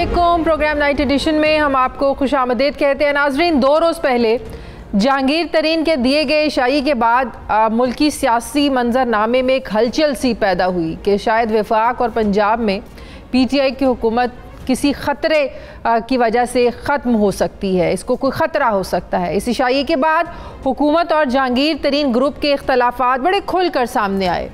अस्सलामुअलैकुम। Programme night addition में हम आपको खुशामदीद कहते हैं। नाजरीन, 2 रोज़ पहले जहांगीर तरीन के दिए गए इशाई के बाद मुल्की सियासी मंजरनामे में एक हलचल सी पैदा हुई कि शायद वफाक और पंजाब में PTI की हुकूमत किसी ख़तरे की वजह से ख़त्म हो सकती है, इसको कोई ख़तरा हो सकता है। इस इशाई के बाद हुकूमत और जहांगीर तरीन ग्रुप के इख्तलाफात बड़े खुल कर सामने आए,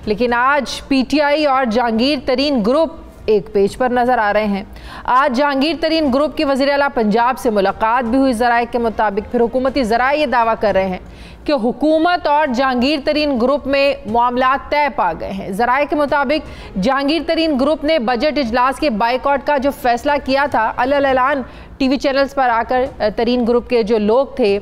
लेकिन आज PTI और जहांगीर तरीन ग्रुप एक पेज पर नज़र आ रहे हैं। आज जहांगीर तरीन ग्रुप की वज़ीर आला पंजाब से मुलाकात भी हुई ज़राए के मुताबिक। फिर हुकूमती ज़राए ये दावा कर रहे हैं कि हुकूमत और जहांगीर तरीन ग्रुप में मामला तय पा गए हैं। ज़राए के मुताबिक जहांगीर तरीन ग्रुप ने बजट इजलास के बाइकआउट का जो फैसला किया था, अलग-अलग TV चैनल्स पर आकर तरीन ग्रुप के जो लोग थे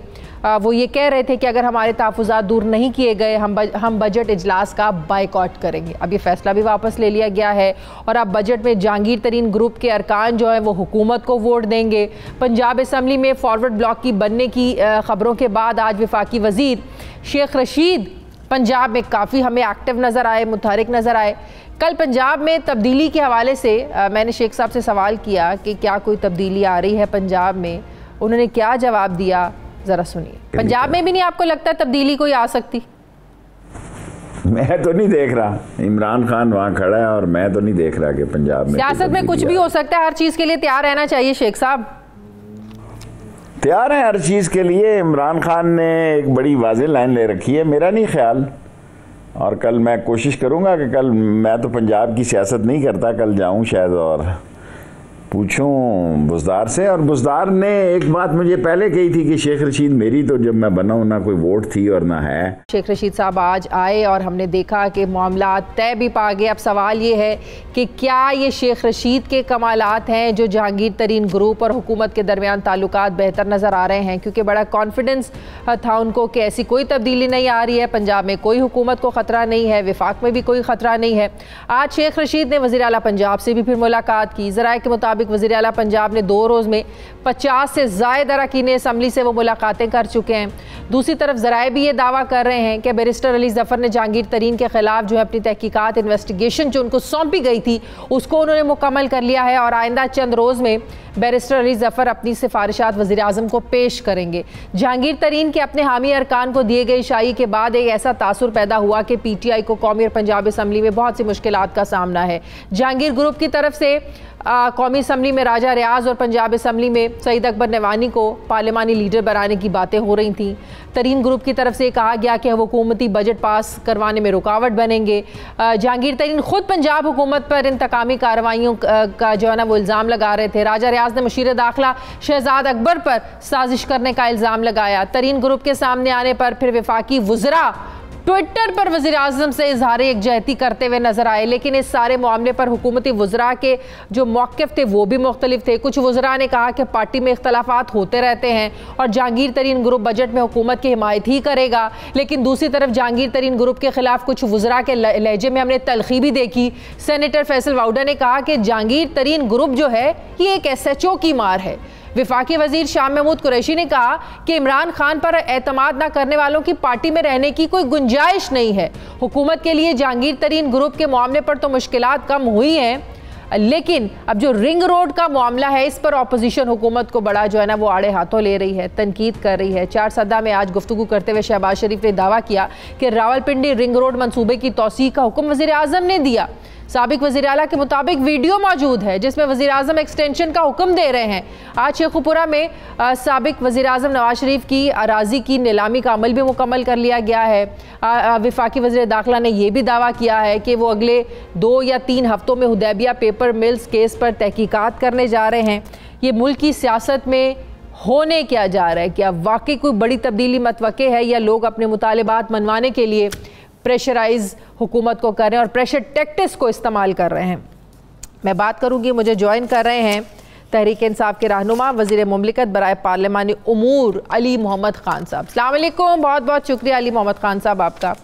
वो ये कह रहे थे कि अगर हमारे तहफ़्फ़ुज़ात दूर नहीं किए गए हम बजट इजलास का बाइकआउट करेंगे। अब ये फैसला भी वापस ले लिया गया है और अब बजट में जहांगीर तरीन ग्रुप के अरकान जो है वो हुकूमत को वोट देंगे। पंजाब असम्बली में फॉरवर्ड ब्लॉक की बनने की ख़बरों के बाद आज वफाकी वज़ीर शेख रशीद पंजाब में काफ़ी हमें एक्टिव नज़र आए, मुतहरिक नज़र आए। कल पंजाब में तब्दीली के हवाले से मैंने शेख साहब से सवाल किया कि क्या कोई तब्दीली आ रही है पंजाब में, उन्होंने क्या जवाब दिया, ज़रा सुनिए। पंजाब में भी नहीं आपको लगता तब्दीली कोई आ सकती? मैं तो नहीं देख रहा, इमरान खान वहाँ खड़ा है और मैं तो नहीं देख रहा कि पंजाब में सियासत में कुछ भी हो सकता है, हर चीज़ के लिए तैयार रहना चाहिए। शेख साहब तैयार है हर चीज़ के लिए। इमरान खान ने एक बड़ी वाज़ेह लाइन ले रखी है, मेरा नहीं ख्याल। और कल मैं कोशिश करूँगा कि कल मैं तो पंजाब की सियासत नहीं करता, कल जाऊँ शायद और पूछूं बुज़दार से। और बुज़दार ने एक बात मुझे पहले कही थी कि शेख रशीद मेरी तो जब मैं बना हूं ना कोई वोट थी और ना है। शेख रशीद साहब आज आए और हमने देखा कि मामला तय भी पा गए। अब सवाल ये है कि क्या ये शेख रशीद के कमालात हैं जो जहांगीर तरीन ग्रुप और हुकूमत के दरमियान ताल्लुकात बेहतर नज़र आ रहे हैं, क्योंकि बड़ा कॉन्फिडेंस था उनको कि ऐसी कोई तब्दीली नहीं आ रही है, पंजाब में कोई हुकूमत को ख़तरा नहीं है, वफाक में भी कोई ख़तरा नहीं है। आज शेख रशीद ने वज़ीर आला पंजाब से भी फिर मुलाकात की। ज़राए के मुताबिक वज़ीर आला पंजाब ने 2 रोज़ में 50 से ज़ायद अरकान असम्बली से वो मुलाकातें कर चुके हैं। दूसरी तरफ ज़राए भी ये दावा कर रहे हैं कि बैरिस्टर अली ज़फ़र ने जहांगीर तरीन के ख़िलाफ़ जो है अपनी तहकीकात इन्वेस्टिगेशन जो उनको सौंपी गई थी उसको उन्होंने मुकम्मल कर लिया है और आइंदा चंद रोज़ में बैरिस्टर अली ज़फ़र अपनी सिफारिशात वज़ीर आज़म को पेश करेंगे। जहांगीर तरीन के अपने हामी अरकान को दिए गए इशाई के बाद एक ऐसा तासुर पैदा हुआ कि PTI को कौमी और पंजाब असम्बली में बहुत सी मुश्किलात का सामना है। जहांगीर ग्रुप की तरफ से कौमी असम्बली में राजा रियाज और पंजाब असम्बली में सईद अकबर नवानी को पार्लिमानी लीडर बनाने की बातें हो रही थी। तरीन ग्रुप की तरफ से कहा गया कि हुकूमती बजट पास करवाने में रुकावट बनेंगे। जहांगीर तरीन खुद पंजाब हुकूमत पर इंतकामी कार्रवाइयों का जो है ना वो इल्ज़ाम लगा रहे थे। राजा रियाज ने मुशीर दाखिला शहजाद अकबर पर साजिश करने का इल्ज़ाम लगाया। तरीन ग्रुप के सामने आने पर फिर वफाकी वज़रा ट्विटर पर वज़ीर आज़म से इजहार यकजहती करते हुए नजर आए, लेकिन इस सारे मामले पर हुकूमती वज़रा के जो मौक़िफ़ थे वो भी मुख्तलिफ थे। कुछ वज़रा ने कहा कि पार्टी में इख्तलाफात होते रहते हैं और जहांगीर तरीन ग्रुप बजट में हुकूमत की हिमायत ही करेगा, लेकिन दूसरी तरफ जहांगीर तरीन ग्रुप के खिलाफ कुछ वज़रा के लहजे में हमने तलखी भी देखी। सेनेटर फैसल वाउडा ने कहा कि जहांगीर तरीन ग्रुप जो है ये एक SHO की मार है। वफाकी वज़ीर शाह महमूद कुरैशी ने कहा कि इमरान खान पर एतमाद न करने वालों की पार्टी में रहने की कोई गुंजाइश नहीं है। हुकूमत के लिए जहांगीर तरीन ग्रुप के मामले पर तो मुश्किलात कम हुई हैं, लेकिन अब जो रिंग रोड का मामला है इस पर अपोजिशन हुकूमत को बड़ा जो है ना वो आड़े हाथों ले रही है, तनकीद कर रही है। 4 सदा में आज गुफ्तगू करते हुए शहबाज शरीफ ने दावा किया कि रावलपिंडी रिंग रोड मंसूबे की तौसीक़ का हुक्म वज़ीर आज़म ने दिया। साबिक वज़ीर आला के मुताबिक वीडियो मौजूद है जिसमें वज़ीर आज़म एक्सटेंशन का हुक्म दे रहे हैं। आज शेखुपुरा में साबिक वज़ीर आज़म नवाज शरीफ की अराजी की नीलामी का अमल भी मुकम्मल कर लिया गया है। वफाकी वज़ीर दाखिला ने यह भी दावा किया है कि वो अगले 2 या 3 हफ्तों में हुदैबिया पेपर मिल्स केस पर तहकीकात करने जा रहे हैं। ये मुल्क की सियासत में होने क्या जा रहा है, क्या वाकई कोई बड़ी तब्दीली मतवक्के है या लोग अपने मुतालिबात मनवाने के लिए प्रेशराइज हुकूमत को कर रहे हैं और प्रेशर टैक्टिक्स को इस्तेमाल कर रहे हैं? मैं बात करूंगी, मुझे ज्वाइन कर रहे हैं तहरीक इंसाफ के रहनुमा वज़ीर मुमलिकत बराए पार्लिमानी उमूर अली मोहम्मद खान साहब। अस्सलाम वालेकुम, बहुत बहुत शुक्रिया अली मोहम्मद खान साहब आपका।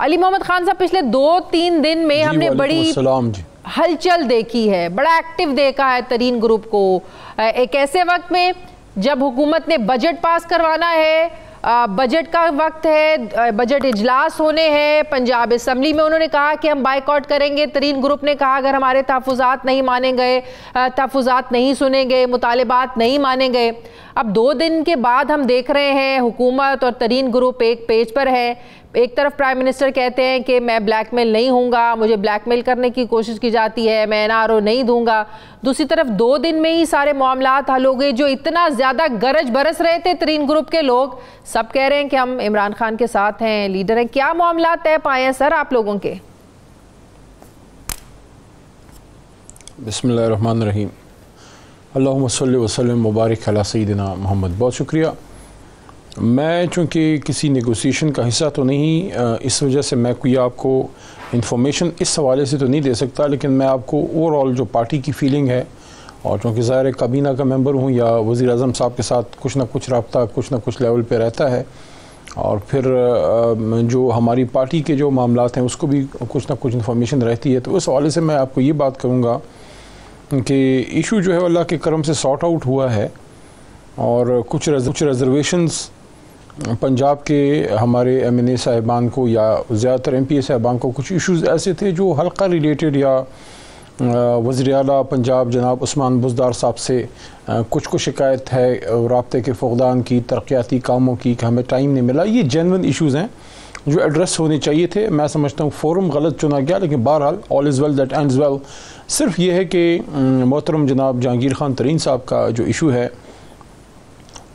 अली मोहम्मद खान साहब, पिछले 2-3 दिन में हमने बड़ी हलचल देखी है, बड़ा एक्टिव देखा है तरीन ग्रुप को, एक ऐसे वक्त में जब हुकूमत ने बजट पास करवाना है बजट का वक्त है, बजट इजलास होने हैं। पंजाब असम्बली में उन्होंने कहा कि हम बाइकआउट करेंगे। तरीन ग्रुप ने कहा अगर हमारे तहफ़्फ़ुज़ात नहीं माने गए, तहफ़्फ़ुज़ात नहीं सुने गए, मुतालिबात नहीं माने गए। अब 2 दिन के बाद हम देख रहे हैं हुकूमत और तरीन ग्रुप एक पेज पर है। एक तरफ प्राइम मिनिस्टर कहते हैं कि मैं ब्लैकमेल नहीं हूँगा, मुझे ब्लैकमेल करने की कोशिश की जाती है, मैं NRO नहीं दूंगा। दूसरी तरफ 2 दिन में ही सारे मामलात हल हो गए। जो इतना ज़्यादा गरज बरस रहे थे तरीन ग्रुप के लोग, सब कह रहे हैं कि हम इमरान खान के साथ हैं, लीडर हैं। क्या मामलात तय पाए हैं सर आप लोगों के? बिस्मिल्लाहिर्रहमानिर्रहीम, अल्लाहुम्मा सल्लि व सल्लिम मुबारक अला सय्यिदिना मोहम्मद। बहुत शुक्रिया। मैं चूँकि किसी नेगोशिएशन का हिस्सा तो नहीं, इस वजह से मैं कोई आपको इन्फॉर्मेशन इस हवाले से तो नहीं दे सकता, लेकिन मैं आपको ओवरऑल जो पार्टी की फीलिंग है, और चूँकि ज़ाहिर काबीना का मेंबर हूँ या वज़ीर आज़म साहब के साथ कुछ ना कुछ रब्ता कुछ ना कुछ लेवल पे रहता है, और फिर जो हमारी पार्टी के जो मामलात हैं उसको भी कुछ ना कुछ इन्फॉर्मेशन रहती है। तो उस हवाले से मैं आपको ये बात कहूँगा कि इशू जो है अल्लाह के करम से सॉर्ट आउट हुआ है, और कुछ रिजर्वेशंस पंजाब के हमारे MNA साहिबान को या ज़्यादातर MPA साहिबान को कुछ इश्यूज़ ऐसे थे जो हल्का रिलेटेड या वज़ीर आला पंजाब जनाब उस्मान बुज़दार साहब से कुछ शिकायत है राब्ते के फ़ुक़दान की, तरक्याती कामों की, कि हमें टाइम नहीं मिला। ये जेन्युइन इश्यूज़ हैं जो एड्रेस होने चाहिए थे। मैं समझता हूँ फ़ोरम गलत चुना गया, लेकिन बहरहाल all is well that ends well. सिर्फ ये है कि मोहतरम जनाब जहांगीर खान तरीन साहब का जो इशू है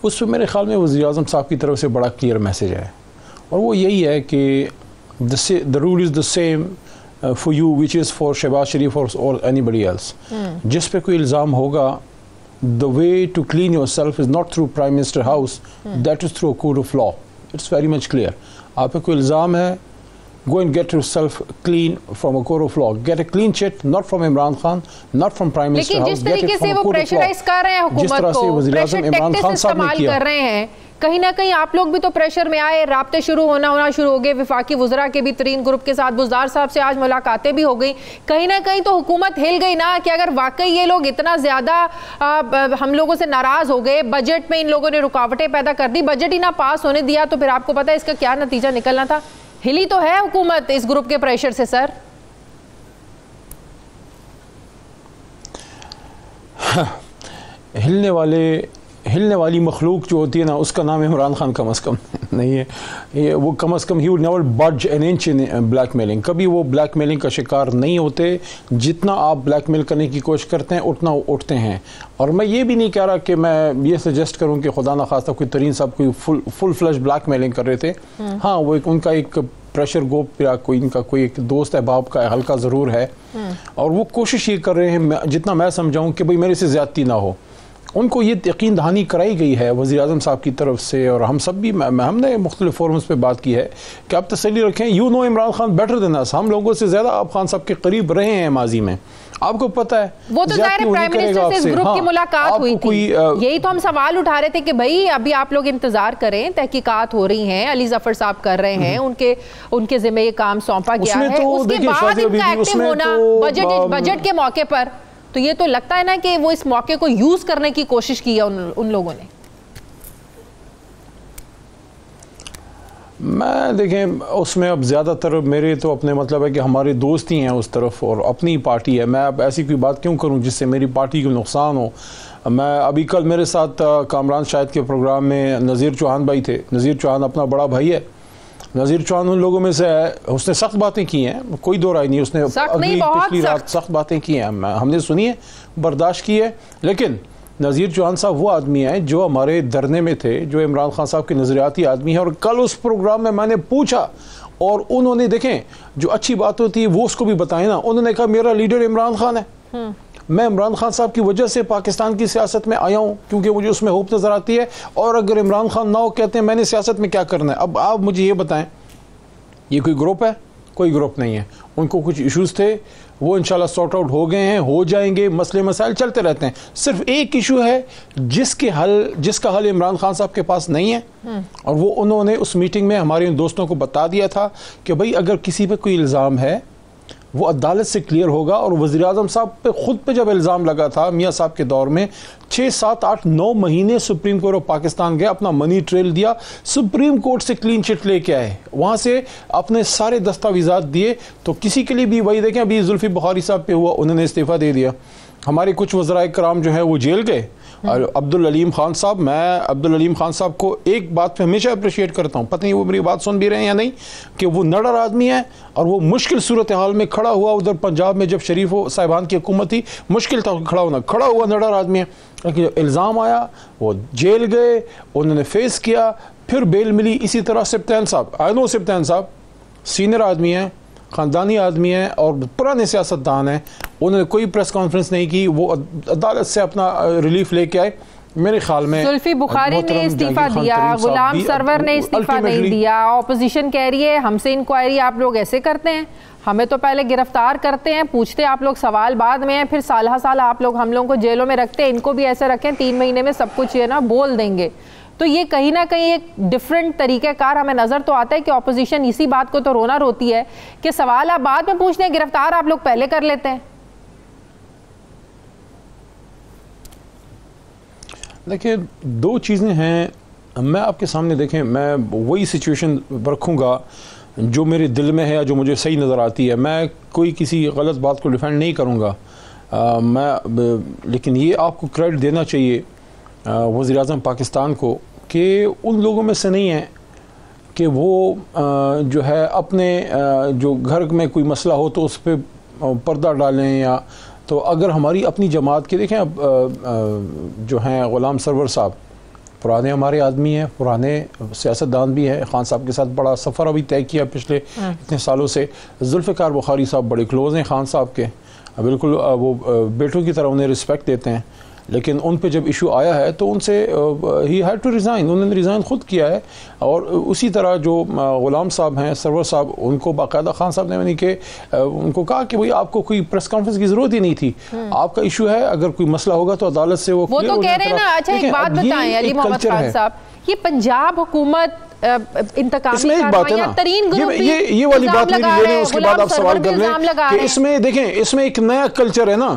उस पर मेरे ख्याल में वज़ीर आज़म साहब की तरफ से बड़ा क्लियर मैसेज है, और वो यही है कि the rule is the same for you which is for Shahbaz Sharif और एनीबडी एल्स। जिस पे कोई इल्ज़ाम होगा, the way to clean yourself is not through prime minister house, that is through a code of law. It's very much clear. आप पे कोई इल्ज़ाम है, go and get yourself clean from a court of law. Get a clean sheet, not from Imran Khan, not from Prime Minister House. लेकिन जिस तरीके से वो प्रेशराइज कर रहे हैं हुकूमत को, प्रेशर टैक्टिक्स इस्तेमाल कर रहे हैं, कहीं ना कहीं आप लोग भी तो प्रेशर में आए। राब्ते शुरू हो गए विफाकी वज़रा के भी। तरीन ग्रुप के साथ बुज़दार साहब से आज मुलाकातें भी हो गई। कहीं ना कहीं तो हुकूमत हिल गई ना, कि अगर वाकई ये लोग इतना ज़्यादा हम लोगों से नाराज़ हो गए, बजट में इन लोगों ने रुकावटें पैदा कर दी, बजट ही ना पास होने दिया, तो फिर आपको पता है इसका क्या नतीजा निकलना था। हिली तो है हुकूमत इस ग्रुप के प्रेशर से सर। हिलने वाली मखलूक जो होती है ना, उसका नाम इमरान खान कम अज़ कम नहीं है। ये वो come as come he would never budge an inch in blackmailing. कभी वो ब्लैकमेलिंग का शिकार नहीं होते। जितना आप ब्लैकमेल करने की कोशिश करते हैं उतना उठते हैं। और मैं ये भी नहीं कह रहा कि मैं ये सजेस्ट करूं कि खुदा न खास्ता कोई तरीन साहब कोई फुल फ्लैश ब्लैकमेलिंग कर रहे थे। हाँ, वो उनका एक प्रेशर ग्रुप या कोई इनका कोई एक दोस्त अहबाब का हल्का ज़रूर है, और वो कोशिश ये कर रहे हैं जितना मैं समझाऊँ कि भाई मेरे से ज़्यादती ना हो। उनको ये यकीन दहानी कराई गई है वज़ीर आज़म साहब की तरफ से, और हम सब भी हमने मुख्तलिफ फोरम्स पे बात की है कि आप तसल्ली रखें, you know Imran Khan better than us. हम लोगों से ज़्यादा आप खान साहब के करीब रहे हैं माजी में, आपको पता है। वो तो ज़ाहिर प्राइम मिनिस्टर से इस ग्रुप की मुलाकात हुई थी। यही तो हम सवाल उठा रहे थे कि भाई अभी आप लोग इंतजार करें, तहकीकात हो रही हैं, अली जफर साहब कर रहे हैं, उनके जिम्मे ये काम सौंपा गया है। उसके बाद इनका एक्टिव होना बजट के मौके पर, तो ये तो लगता है ना कि वो इस मौके को यूज करने की कोशिश की है उन लोगों ने। मैं देखें उसमें अब ज़्यादातर मेरे तो अपने मतलब है कि हमारे दोस्त ही हैं उस तरफ और अपनी पार्टी है। मैं अब ऐसी कोई बात क्यों करूं जिससे मेरी पार्टी को नुकसान हो। मैं अभी कल मेरे साथ कामरान शाहिद के प्रोग्राम में नज़ीर चौहान भाई थे। नज़ीर चौहान अपना बड़ा भाई है। नज़ीर चौहान उन लोगों में से है, उसने सख्त बातें की हैं, कोई दो राय नहीं। उसने अगली पिछली रात सख्त बातें की हैं, हमने सुनी है, बर्दाश्त की है। लेकिन नज़ीर चौहान साहब वो आदमी हैं जो हमारे धरने में थे, जो इमरान खान साहब के नज़रियाती आदमी हैं। और कल उस प्रोग्राम में मैंने पूछा और उन्होंने देखें जो अच्छी बात होती है वो उसको भी बताएं ना। उन्होंने कहा मेरा लीडर इमरान खान है, मैं इमरान खान साहब की वजह से पाकिस्तान की सियासत में आया हूँ क्योंकि मुझे उसमें होप नज़र आती है। और अगर इमरान खान ना हो कहते हैं मैंने सियासत में क्या करना है। अब आप मुझे ये बताएं, ये कोई ग्रुप है? कोई ग्रुप नहीं है। उनको कुछ इश्यूज़ थे, वो इंशाल्लाह सॉर्ट आउट हो गए हैं, हो जाएंगे। मसले मसाइल चलते रहते हैं। सिर्फ एक इशू है जिसका हल इमरान खान साहब के पास नहीं है, और वो उन्होंने उस मीटिंग में हमारे दोस्तों को बता दिया था कि भाई अगर किसी पे कोई इल्ज़ाम है वो अदालत से क्लियर होगा। और वज़ीर-ए-आज़म साहब पे खुद पे जब इल्ज़ाम लगा था मियाँ साहब के दौर में, 6, 7, 8, 9 महीने सुप्रीम कोर्ट ऑफ पाकिस्तान गए, अपना मनी ट्रेल दिया, सुप्रीम कोर्ट से क्लीन चिट लेके आए, वहाँ से अपने सारे दस्तावेज़ात दिए। तो किसी के लिए भी वही देखें, अभी जुल्फी बुखारी साहब पे हुआ, उन्होंने इस्तीफ़ा दे दिया। हमारे कुछ वज़राए कराम जो है वो जेल गए। और अब्दुल अलीम खान साहब, मैं अब्दुल अलीम खान साहब को एक बात पे हमेशा अप्रिशिएट करता हूँ, पता नहीं वो मेरी बात सुन भी रहे हैं या नहीं, कि वो नडर आदमी है और वो मुश्किल सूरत हाल में खड़ा हुआ। उधर पंजाब में जब शरीफ साहिबान की हुकूमत थी, मुश्किल था खड़ा होना, खड़ा हुआ नडर आदमी है। लेकिन जब इल्ज़ाम आया वो जेल गए, उन्होंने फेस किया, फिर बेल मिली। इसी तरह सिब्तैन साहब, आई नो सिब्तैन साहब सीनियर आदमी हैं, ख़ानदानी आदमी है और पुराने सियासतदान हैं, उन्होंने कोई प्रेस कॉन्फ्रेंस नहीं की, वो अदालत से अपना रिलीफ लेके आए। मेरे ख्याल में जुल्फी बुखारी ने इस्तीफा दिया, गुलाम सरवर ने इस्तीफा नहीं दिया। ऑपोजिशन कह रही है हमसे इंक्वायरी आप लोग ऐसे करते हैं, हमें तो पहले गिरफ्तार करते हैं, पूछते आप लोग, सवाल बाद में है, फिर साल साल आप लोग हम लोगों को जेलों में रखते हैं, इनको भी ऐसे रखें 3 महीने में सब कुछ ये ना बोल देंगे। तो ये कहीं ना कहीं एक डिफरेंट तरीक़ेकार हमें नज़र तो आता है कि ऑपोजिशन इसी बात को तो रोना रोती है कि सवाल आप बाद में पूछते हैं, गिरफ्तार आप लोग पहले कर लेते हैं। देखिए, 2 चीज़ें हैं, मैं आपके सामने, देखें, मैं वही सिचुएशन रखूँगा जो मेरे दिल में है या जो मुझे सही नज़र आती है। मैं कोई किसी गलत बात को डिफेंड नहीं करूँगा, लेकिन ये आपको क्रेडिट देना चाहिए वज़ीर-ए-आज़म पाकिस्तान को कि उन लोगों में से नहीं है कि वो जो है अपने जो घर में कोई मसला हो तो उस पर पर्दा डालें। या तो अगर हमारी अपनी जमात के, देखें, अब जो हैं ग़ुलाम सरवर साहब पुराने हमारे आदमी हैं, पुराने सियासतदान भी हैं, ख़ान साहब के साथ बड़ा सफ़र अभी तय किया पिछले इतने सालों से। जुल्फ़िकार बुखारी साहब बड़े क्लोज़ हैं ख़ान साहब के, बिल्कुल वो बेटों की तरह उन्हें रिस्पेक्ट देते हैं। लेकिन उन पे जब इशू आया है तो उनसे ही हैड टू रिज़ाइन, उन्होंने रिज़ाइन ख़ुद किया है। और उसी तरह जो ग़ुलाम साहब हैं, सरवर साहब, उनको बाकायदा ख़ान साहब ने यानी कि उनको कहा कि भाई आपको कोई प्रेस कॉन्फ्रेंस की ज़रूरत ही नहीं थी, आपका इशू है, अगर कोई मसला होगा तो अदालत से वो तो कह रहे हैं ना। अच्छा, एक बात बताएं अली मोहम्मद खान साहब, ये पंजाब हुकूमत इंतकामी कार्रवाइयां तरीन ग्रुप ये वाली बात मेरी ले लें, उसके बाद आप सवाल कर लें कि इसमें, देखें, इसमें एक नया कल्चर है ना।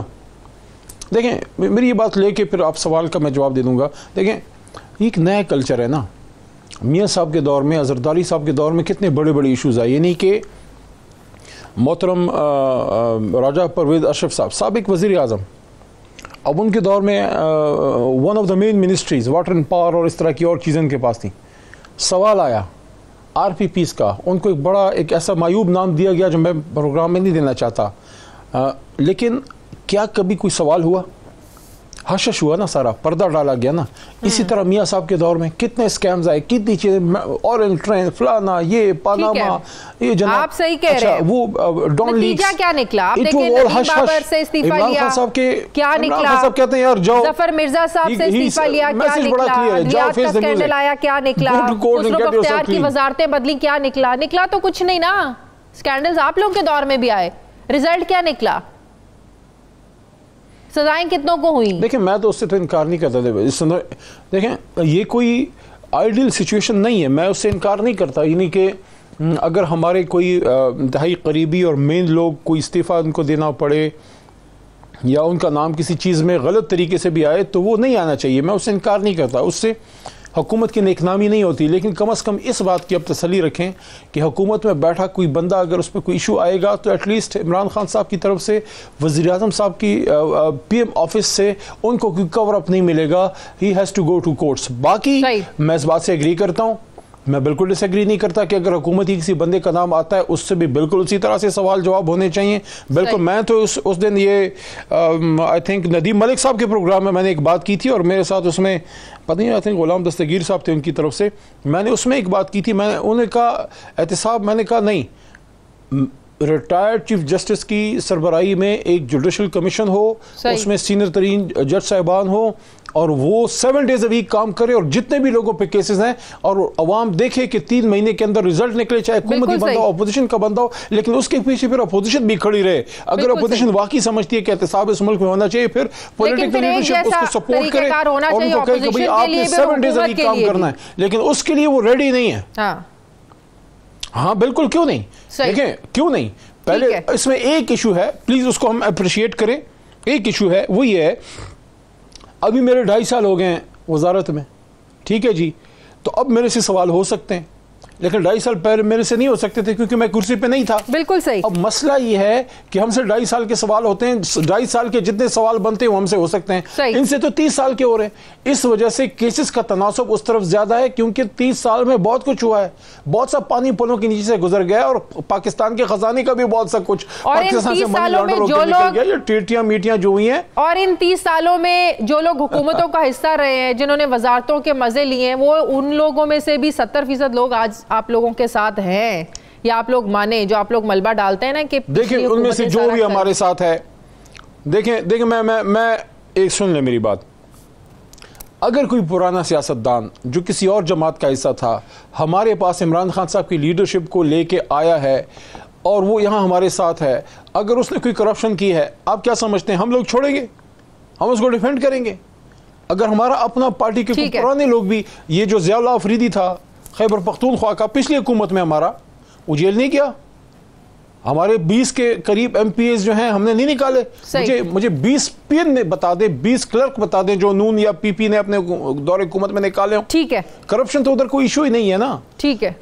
देखें, मेरी ये बात लेके फिर आप सवाल का मैं जवाब दे दूंगा। देखें, एक नया कल्चर है ना। मियाँ साहब के दौर में, अज़रदारी साहब के दौर में कितने बड़े बड़े इशूज़ आए, यानी कि मोहतरम राजा परवेज़ अशरफ साहब साबिक़ वज़ीर-ए-आज़म, अब उनके दौर में one of the main ministries water and power और इस तरह की और चीज़ें उनके पास थी। सवाल आया RPPs का, उनको एक बड़ा एक ऐसा मायूब नाम दिया गया जो मैं प्रोग्राम में नहीं देना चाहता, लेकिन क्या कभी कोई सवाल हुआ? हशश हुआ ना, सारा पर्दा डाला गया ना। इसी तरह मियाँ साहब के दौर में कितने स्कैम्स आए, कितनी चीजें, ऑरेंज ट्रेन, फलाना, ये पानामा, ये जनाब, आप सही कह रहे हैं। वो डॉन लीक्स, क्या निकला? आपने बाबर से इस्तीफा लिया, साहब के क्या निकला? साहब कहते हैं यार जाओ, जफर मिर्जा साहब से इस्तीफा लिया, क्या निकला? जाओ फेस द म्यूजिक आया, क्या निकला? मुख्तार की वजारतें बदली, क्या निकला? निकला तो कुछ नहीं ना। स्कैंडल्स आप लोगों के दौर में भी आए, रिजल्ट क्या निकला? सजाएं कितनों को हुई? देखिए, मैं तो उससे तो इनकार नहीं करता था। देखें, ये कोई आइडियल सिचुएशन नहीं है, मैं उससे इनकार नहीं करता। यानी कि अगर हमारे कोई इंतहाई करीबी और मेन लोग कोई इस्तीफ़ा उनको देना पड़े या उनका नाम किसी चीज़ में गलत तरीके से भी आए तो वो नहीं आना चाहिए, मैं उससे इनकार नहीं करता। उससे हुकूमत की नेकनामी नहीं होती। लेकिन कम अज़ कम इस बात की अब तसल्ली रखें कि हुकूमत में बैठा कोई बंदा अगर उस पर कोई इशू आएगा तो एटलीस्ट इमरान खान साहब की तरफ से, वज़ीर-ए-आज़म साहब की PM ऑफिस से उनको कोई कवर अप नहीं मिलेगा। He has to go to courts. बाकी मैं इस बात से एग्री करता हूँ, मैं बिल्कुल डिसएग्री नहीं करता कि अगर हुकूमत की किसी बंदे का नाम आता है उससे भी बिल्कुल उसी तरह से सवाल जवाब होने चाहिए। बिल्कुल, मैं तो उस दिन ये आई थिंक नदीम मलिक साहब के प्रोग्राम में मैंने एक बात की थी और मेरे साथ उसमें पता नहीं, आई थिंक गुलाम दस्तगीर साहब थे, उनकी तरफ से मैंने उसमें एक बात की थी। मैंने उन्हें कहा एहतसाब, मैंने कहा नहीं, रिटायर्ड चीफ जस्टिस की सरबराही में एक जुडिशल कमीशन हो, उसमें सीनियर तरीन जज साहिबान हो और वो 7 डेज अ वीक काम करे और जितने भी लोगों पे केसेस हैं और अवाम देखे कि 3 महीने के अंदर रिजल्ट निकले, चाहे हुकूमती बंदा हो, अपोजिशन का बंदा हो, लेकिन उसके पीछे फिर अपोजिशन भी खड़ी रहे। अगर अपोजिशन वाकई समझती है कि एहतसाब इस मुल्क में होना चाहिए, फिर पॉलिटिकल लीडरशिप उसको सपोर्ट करे और उनको कहे कि भाई आपने 7 डेज अ वीक काम करना है, लेकिन उसके लिए वो रेडी नहीं है। हाँ बिल्कुल, क्यों नहीं? देखें, क्यों नहीं? पहले इसमें एक इशू है, प्लीज उसको हम अप्रिशिएट करें। एक इशू है, वो ये है, अभी मेरे 2.5 साल हो गए हैं वजारत में, ठीक है जी, तो अब मेरे से सवाल हो सकते हैं, लेकिन 2.5 साल पहले मेरे से नहीं हो सकते थे क्योंकि मैं कुर्सी पे नहीं था। बिल्कुल सही। अब मसला ये है कि हमसे 2.5 साल के सवाल होते हैं, 2.5 साल के जितने सवाल बनते हैं वो हमसे हो सकते हैं, इनसे तो 30 साल के हो रहे हैं। इस वजह से केसेस का तनासब उस तरफ ज्यादा है, क्योंकि 30 साल में बहुत कुछ हुआ है, बहुत सा पानी पुलों के नीचे से गुजर गया और पाकिस्तान के खजाने का भी बहुत सा कुछ पाकिस्तान से मनी लॉन्डर होकर निकल गया, ये टीटियां मीटियां जो हुई हैं। और इन 30 सालों में जो लोग हुकूमतों का हिस्सा रहे हैं, जिन्होंने वजारतों के मजे लिए हैं, वो उन लोगों में से भी 70% लोग आज आप लोगों के साथ हैं, या आप लोग माने, जो आप लोग मलबा डालते हैं ना कि देखिए उनमें से जो भी हमारे साथ है, देखें मैं एक सुन ले मेरी बात, अगर कोई पुराना सियासतदान जो किसी और जमात का हिस्सा था हमारे पास इमरान खान साहब की लीडरशिप को लेके आया है और वो यहाँ हमारे साथ है, अगर उसने कोई करप्शन की है, आप क्या समझते हैं हम लोग छोड़ेंगे? हम उसको डिफेंड करेंगे? अगर हमारा अपना पार्टी के कुछ पुराने लोग भी, ये जो ज़ियाउल्लाह अफरीदी था खैबर पख्तूनख्वा का, पिछली हुकूमत में हमारा, वो जेल नहीं गया, हमारे 20 के करीब MPs जो हैं हमने नहीं निकाले। मुझे 20 पीएन ने बता दे, 20 क्लर्क बता दें जो नून या PP ने अपने दौरे हुकूमत में निकाले हो। ठीक है, करप्शन तो उधर कोई इशू ही नहीं है ना। ठीक है,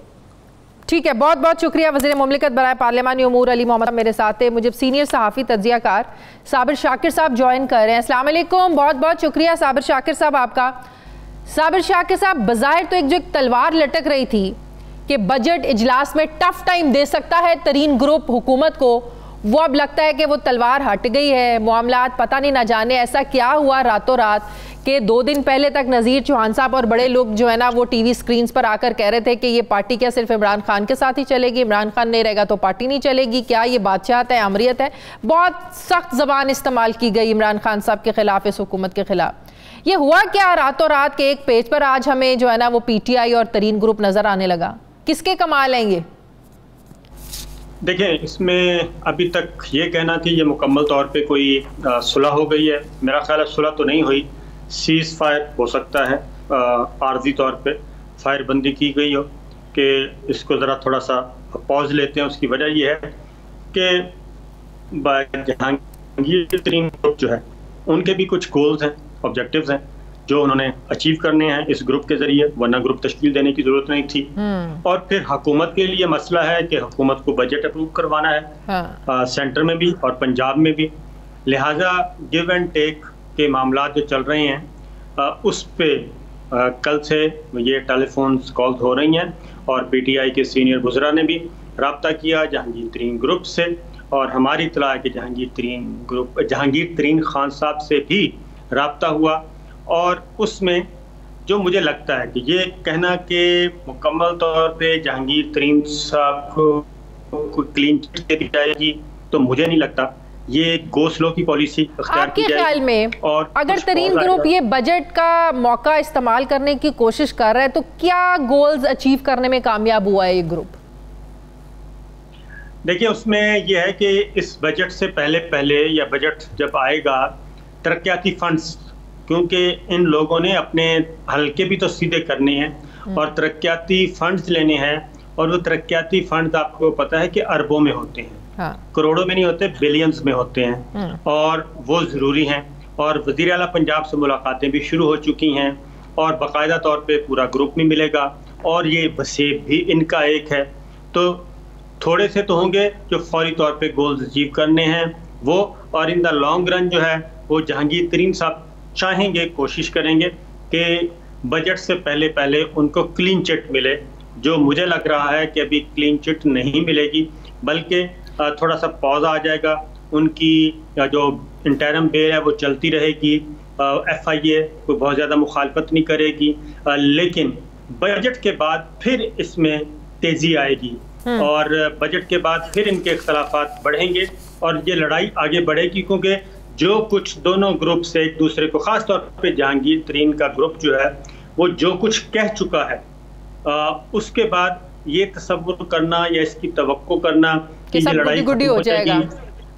ठीक है, बहुत बहुत शुक्रिया। वज़ीर मुमलिकत बराए पार्लिमानी उमूर अली मोहम्मद मेरे साथ थे। मुझे सीनियर सहाफ़ी तज्ज़ियाकार साबिर शाकिर साहब ज्वाइन कर रहे हैं। अस्सलाम वालेकुम, बहुत बहुत शुक्रिया साबिर शाकिर साहब आपका। साबिर शाकिर साहब, बज़ाहिर तो एक तलवार लटक रही थी कि बजट इजलास में टफ टाइम दे सकता है तरीन ग्रुप हुकूमत को, वो अब लगता है कि वो तलवार हट गई है। मामलात पता नहीं, ना जाने ऐसा क्या हुआ रातों रात कि 2 दिन पहले तक नज़ीर चौहान साहब और बड़े लोग जो है ना वो TV स्क्रीन्स पर आकर कह रहे थे कि ये पार्टी क्या सिर्फ इमरान खान के साथ ही चलेगी, इमरान खान नहीं रहेगा तो पार्टी नहीं चलेगी, क्या ये बादशाहत है, अमरीत है। बहुत सख्त ज़बान इस्तेमाल की गई इमरान खान साहब के खिलाफ, इस हुकूमत के खिलाफ। ये हुआ क्या रातों रात के एक पेज पर आज हमें जो है ना वो PTI और तरीन ग्रुप नज़र आने लगा? किसके कमाल हैं ये? देखिए, इसमें अभी तक ये कहना कि ये मुकम्मल तौर पे कोई सुलह हो गई है, मेरा ख्याल है सुलह तो नहीं हुई। सीज़ फायर हो सकता है, आर्जी तौर पे फायरबंदी की गई हो कि इसको ज़रा थोड़ा सा पॉज लेते हैं। उसकी वजह ये है कि जहांगीर तरीन ग्रुप जो है उनके भी कुछ गोल्स हैं, ऑब्जेक्टिव्स हैं जो उन्होंने अचीव करने हैं इस ग्रुप के जरिए, वरना ग्रुप तश्कील देने की जरूरत नहीं थी। और फिर हुकूमत के लिए मसला है कि हुकूमत को बजट अप्रूव करवाना है, सेंटर में भी और पंजाब में भी, लिहाजा गिव एंड टेक के मामला जो चल रहे हैं उस पे कल से ये टेलीफोन कॉल्स हो रही हैं और PTI के सीनियर गुजरा ने भी रब्ता किया जहांगीर तरीन ग्रुप से, और हमारी इत्तला है कि जहांगीर तरीन खान साहब से भी रब्ता हुआ। और उसमें जो मुझे लगता है कि ये कहना कि मुकम्मल तौर पे जहांगीर तरीन साहब को क्लीन चिट दे दी जाएगी, तो मुझे नहीं लगता। ये गो स्लो की पॉलिसी अख्तियार की जाएगी। ख्याल में और अगर तरीन ग्रुप ये बजट का मौका इस्तेमाल करने की कोशिश कर रहा है तो क्या गोल्स अचीव करने में कामयाब हुआ है ये ग्रुप? देखिए, उसमें यह है कि इस बजट से पहले या बजट जब आएगा, तरक्याती फंड्स, क्योंकि इन लोगों ने अपने हल्के भी तो सीधे करने हैं और तरक्याती फंड्स लेने हैं, और वो तरक्याती फंड्स आपको पता है कि अरबों में होते हैं, करोड़ों में नहीं होते, बिलियंस में होते हैं, और वो ज़रूरी हैं। और वज़ीर आला पंजाब से मुलाकातें भी शुरू हो चुकी हैं और बाकायदा तौर पे पूरा ग्रुप में मिलेगा, और ये वसेब भी इनका एक है। तो थोड़े से तो होंगे जो फौरी तौर पे गोल्स अचीव करने हैं वो, और इन द लॉन्ग रन जो है वो जहांगीर तरीन साहब चाहेंगे, कोशिश करेंगे कि बजट से पहले उनको क्लीन चिट मिले, जो मुझे लग रहा है कि अभी क्लीन चिट नहीं मिलेगी, बल्कि थोड़ा सा पॉज आ जाएगा। उनकी जो इंटरम बेल है वो चलती रहेगी, FIA कोई बहुत ज़्यादा मुखालफत नहीं करेगी, लेकिन बजट के बाद फिर इसमें तेज़ी आएगी और बजट के बाद फिर इनके इख्तलाफात बढ़ेंगे और ये लड़ाई आगे बढ़ेगी, क्योंकि जो कुछ दोनों ग्रुप से एक दूसरे को, ख़ास तौर पे जहांगीर तरीन का ग्रुप जो है वो जो कुछ कह चुका है, उसके बाद ये तसव्वुर करना या इसकी तवक्को करना कि ये लड़ाई हो जाएगा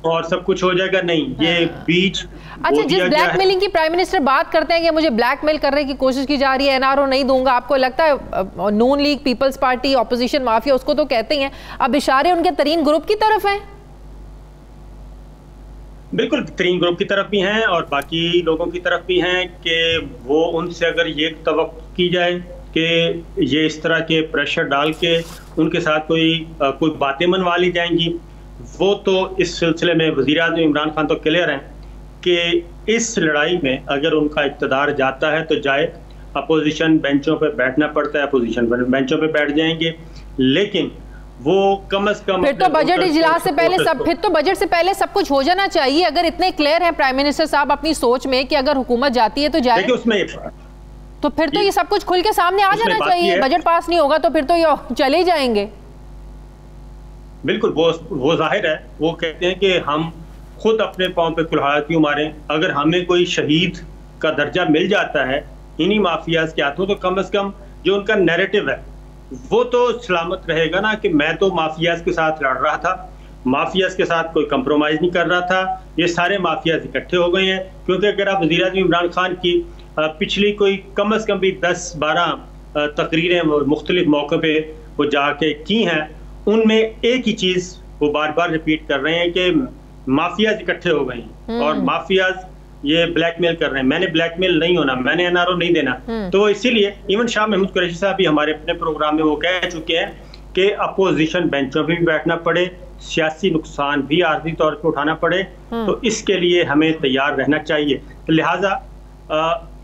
और सब कुछ हो जाएगा, नहीं, ये बीच। अच्छा, जिस ब्लैकमेलिंग की प्राइम मिनिस्टर बात करते हैं कि मुझे ब्लैकमेल करने की कोशिश की जा रही है, NRO नहीं दूंगा, आपको लगता है Noon league, peoples party, opposition mafia उसको तो कहते हैं, अब इशारे उनके तरीन ग्रुप की तरफ हैं? बिल्कुल बेहतरीन ग्रुप की तरफ भी हैं और बाकी लोगों की तरफ भी हैं कि वो उनसे अगर ये तवक्को की जाए कि ये इस तरह के प्रेशर डाल के उनके साथ कोई बातें मनवा ली जाएंगी, वो तो इस सिलसिले में वज़ीर-ए-आज़म इमरान खान तो क्लियर हैं कि इस लड़ाई में अगर उनका इक़्तिदार जाता है तो जाए, अपोजिशन बेंचों पे बैठना पड़ता है, अपोजिशन बेंचों पे बैठ जाएंगे, लेकिन वो कम से कम फिर तो बजट इजलास से पहले बजट से पहले सब कुछ हो जाना चाहिए। अगर इतने क्लियर हैं प्राइम मिनिस्टर साहब अपनी सोच में कि अगर हुकूमत जाती है तो जाए, उसमें तो फिर तो ये सब कुछ खुल के सामने आ जाना चाहिए। बजट पास नहीं होगा तो फिर तो ये चले जाएंगे। बिल्कुल, वो जाहिर है, वो कहते हैं कि हम खुद अपने पांव पे कुल्हाड़ा क्यों मारें, अगर हमें कोई शहीद का दर्जा मिल जाता है इन्हीं माफियाज के हाथों तो कम से कम जो उनका नैरेटिव है वो तो सलामत रहेगा ना, कि मैं तो माफियाज के साथ लड़ रहा था, माफियाज के साथ कोई कंप्रोमाइज नहीं कर रहा था, ये सारे माफियाज इकट्ठे हो गए हैं। क्योंकि अगर आप वज़ीर-ए-आज़म इमरान खान की पिछली कोई कम से कम भी 10-12 तकरीरें मुख्तलिफ मौक़ों पे वो जाके की हैं, उनमें एक ही चीज़ वो बार बार रिपीट कर रहे हैं कि माफियाज इकट्ठे हो गए हैं और माफियाज ये ब्लैकमेल कर रहे हैं। मैंने ब्लैकमेल नहीं होना, मैंने एनआरओ नहीं देना। तो इसीलिए इवन शाह महमूद कुरैशी साहब भी हमारे अपने प्रोग्राम में वो कह चुके हैं कि अपोजिशन बेंचों पे भी बैठना पड़े, सियासी नुकसान भी आर्थिक तौर पर उठाना पड़े, तो इसके लिए हमें तैयार रहना चाहिए। तो लिहाजा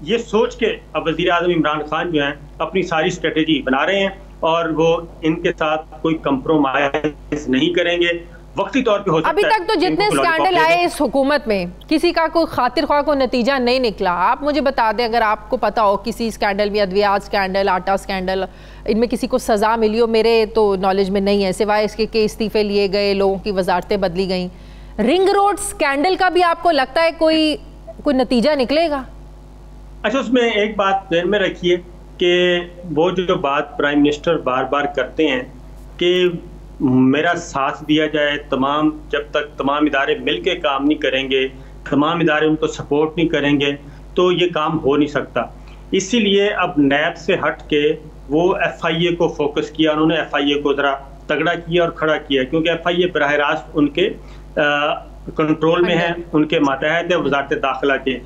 ये सोच के अब वज़ीर-ए-आज़म इमरान खान जो हैं अपनी सारी स्ट्रेटेजी बना रहे हैं और वो इनके साथ कोई कंप्रोमाइज नहीं करेंगे। वक्ती तौर पे हो सकता है। अभी तक तो जितने स्कैंडल आए इस हुकूमत में किसी का कोई खातिर ख्वाह को नतीजा नहीं निकला। आप मुझे बता दें, अगर आपको पता हो किसी स्कैंडल में, अद्वियात स्कैंडल, आटा स्कैंडल, इनमें किसी को सज़ा मिली हो। मेरे तो नॉलेज में नहीं है, सिवाय इसके कि इस्तीफे लिए गए, लोगों की वजारतें बदली गई। रिंग रोड स्कैंडल का भी आपको लगता है कोई नतीजा निकलेगा? अच्छा, उसमें एक बात ध्यान में रखिए कि वो जो बात प्राइम मिनिस्टर बार बार करते हैं कि मेरा साथ दिया जाए, जब तक तमाम इदारे मिल के काम नहीं करेंगे, तमाम इदारे उनको सपोर्ट नहीं करेंगे तो ये काम हो नहीं सकता। इसीलिए अब नैब से हट के वो FIA को फोकस किया, उन्होंने FIA को ज़रा तगड़ा किया और खड़ा किया, क्योंकि FIA बराह रास्त उनके कंट्रोल में है, उनके मातहत है वज़ारत दाखिला के।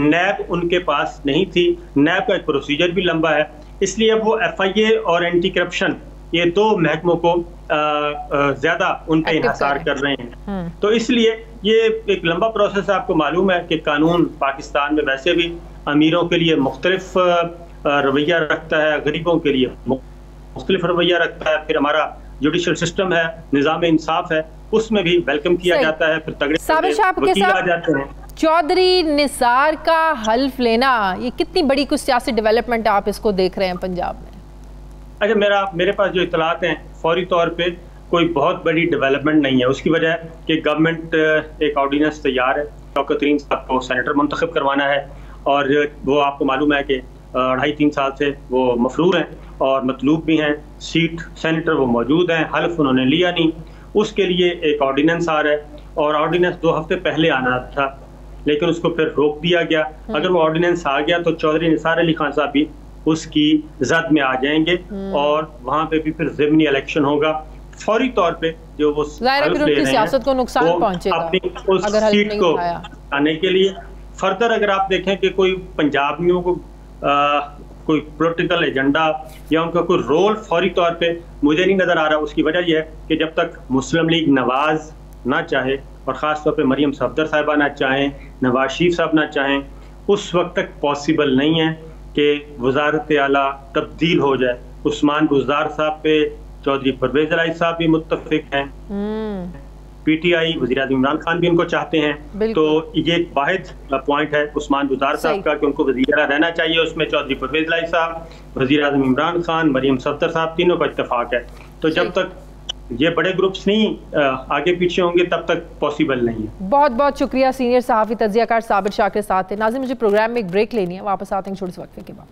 नैब उनके पास नहीं थी, नैब का एक प्रोसीजर भी लंबा है, इसलिए अब वो FIA और एंटी करप्शन ये दो महकमों को ज्यादा उन पे इन्हिसार कर रहे हैं। तो इसलिए ये एक लंबा प्रोसेस है। आपको मालूम है कि कानून पाकिस्तान में वैसे भी अमीरों के लिए मुख्तलिफ रवैया रखता है, गरीबों के लिए मुख्तलिफ रवैया रखता है। फिर हमारा जुडिशल सिस्टम है, निज़ाम इंसाफ है, उसमें भी वेलकम किया जाता है। फिर तगड़े वकील आ जाते हैं। चौधरी निसार का हल्फ लेना, ये कितनी बड़ी कुछ सियासी डेवलपमेंट है, आप इसको देख रहे हैं पंजाब में? अच्छा, मेरे पास जो इतलात हैं फौरी तौर पे कोई बहुत बड़ी डेवलपमेंट नहीं है। उसकी वजह है कि गवर्नमेंट एक ऑर्डिनेंस तैयार है, डॉक्टर तरीन साहब को सेनेटर मुंतखब करवाना है और वो आपको मालूम है कि 2.5-3 साल से वो मफरूर हैं और मतलूब भी हैं। सीट सेनेटर वो मौजूद हैं, हल्फ उन्होंने लिया नहीं। उसके लिए एक ऑर्डिनेंस आ रहा है और ऑर्डिनेंस 2 हफ्ते पहले आना था, लेकिन उसको फिर रोक दिया गया। अगर वो ऑर्डिनेंस आ गया तो चौधरी निसार अली खान साहब भी उसकी जद में आ जाएंगे और वहां पे भी फिर ज़िमनी इलेक्शन होगा। फौरी तौर पे जो वो सियासत को नुकसान पहुंचेगा अपनी उस सीट को आने के लिए। फर्दर अगर आप देखें कि कोई पंजाबियों को कोई पॉलिटिकल एजेंडा या उनका कोई रोल फौरी तौर पे मुझे नहीं नजर आ रहा। उसकी वजह यह है कि जब तक मुस्लिम लीग नवाज ना चाहे और ख़ास तौर पे मरियम सफदर साहिबा ना चाहें, नवाज शरीफ साहब ना चाहें, उस वक्त तक पॉसिबल नहीं है कि वज़ारत आला तब्दील हो जाए। उस्मान बुज़दार साहब पे चौधरी परवेज़ इलाही साहब भी मुत्तफिक हैं, PTI वज़ीर-ए-आज़म इमरान खान भी उनको चाहते हैं। तो ये वाहिद पॉइंट है उस्मान बुज़दार साहब का कि उनको वज़ीर आला रहना चाहिए। उसमें चौधरी परवेज़ इलाही साहब, वज़ीर-ए-आज़म इमरान खान, मरियम सफदर साहब, तीनों का इत्तेफाक है। तो जब तक ये बड़े ग्रुप्स नहीं आगे पीछे होंगे तब तक पॉसिबल नहीं है। बहुत बहुत शुक्रिया सीनियर सहाफ़ी तज्ज़ियाकार साबिर शाह के साथ थे। नाज़रीन, मुझे प्रोग्राम में एक ब्रेक लेनी है, वापस आते हैं छोटे से वक्फे के बाद।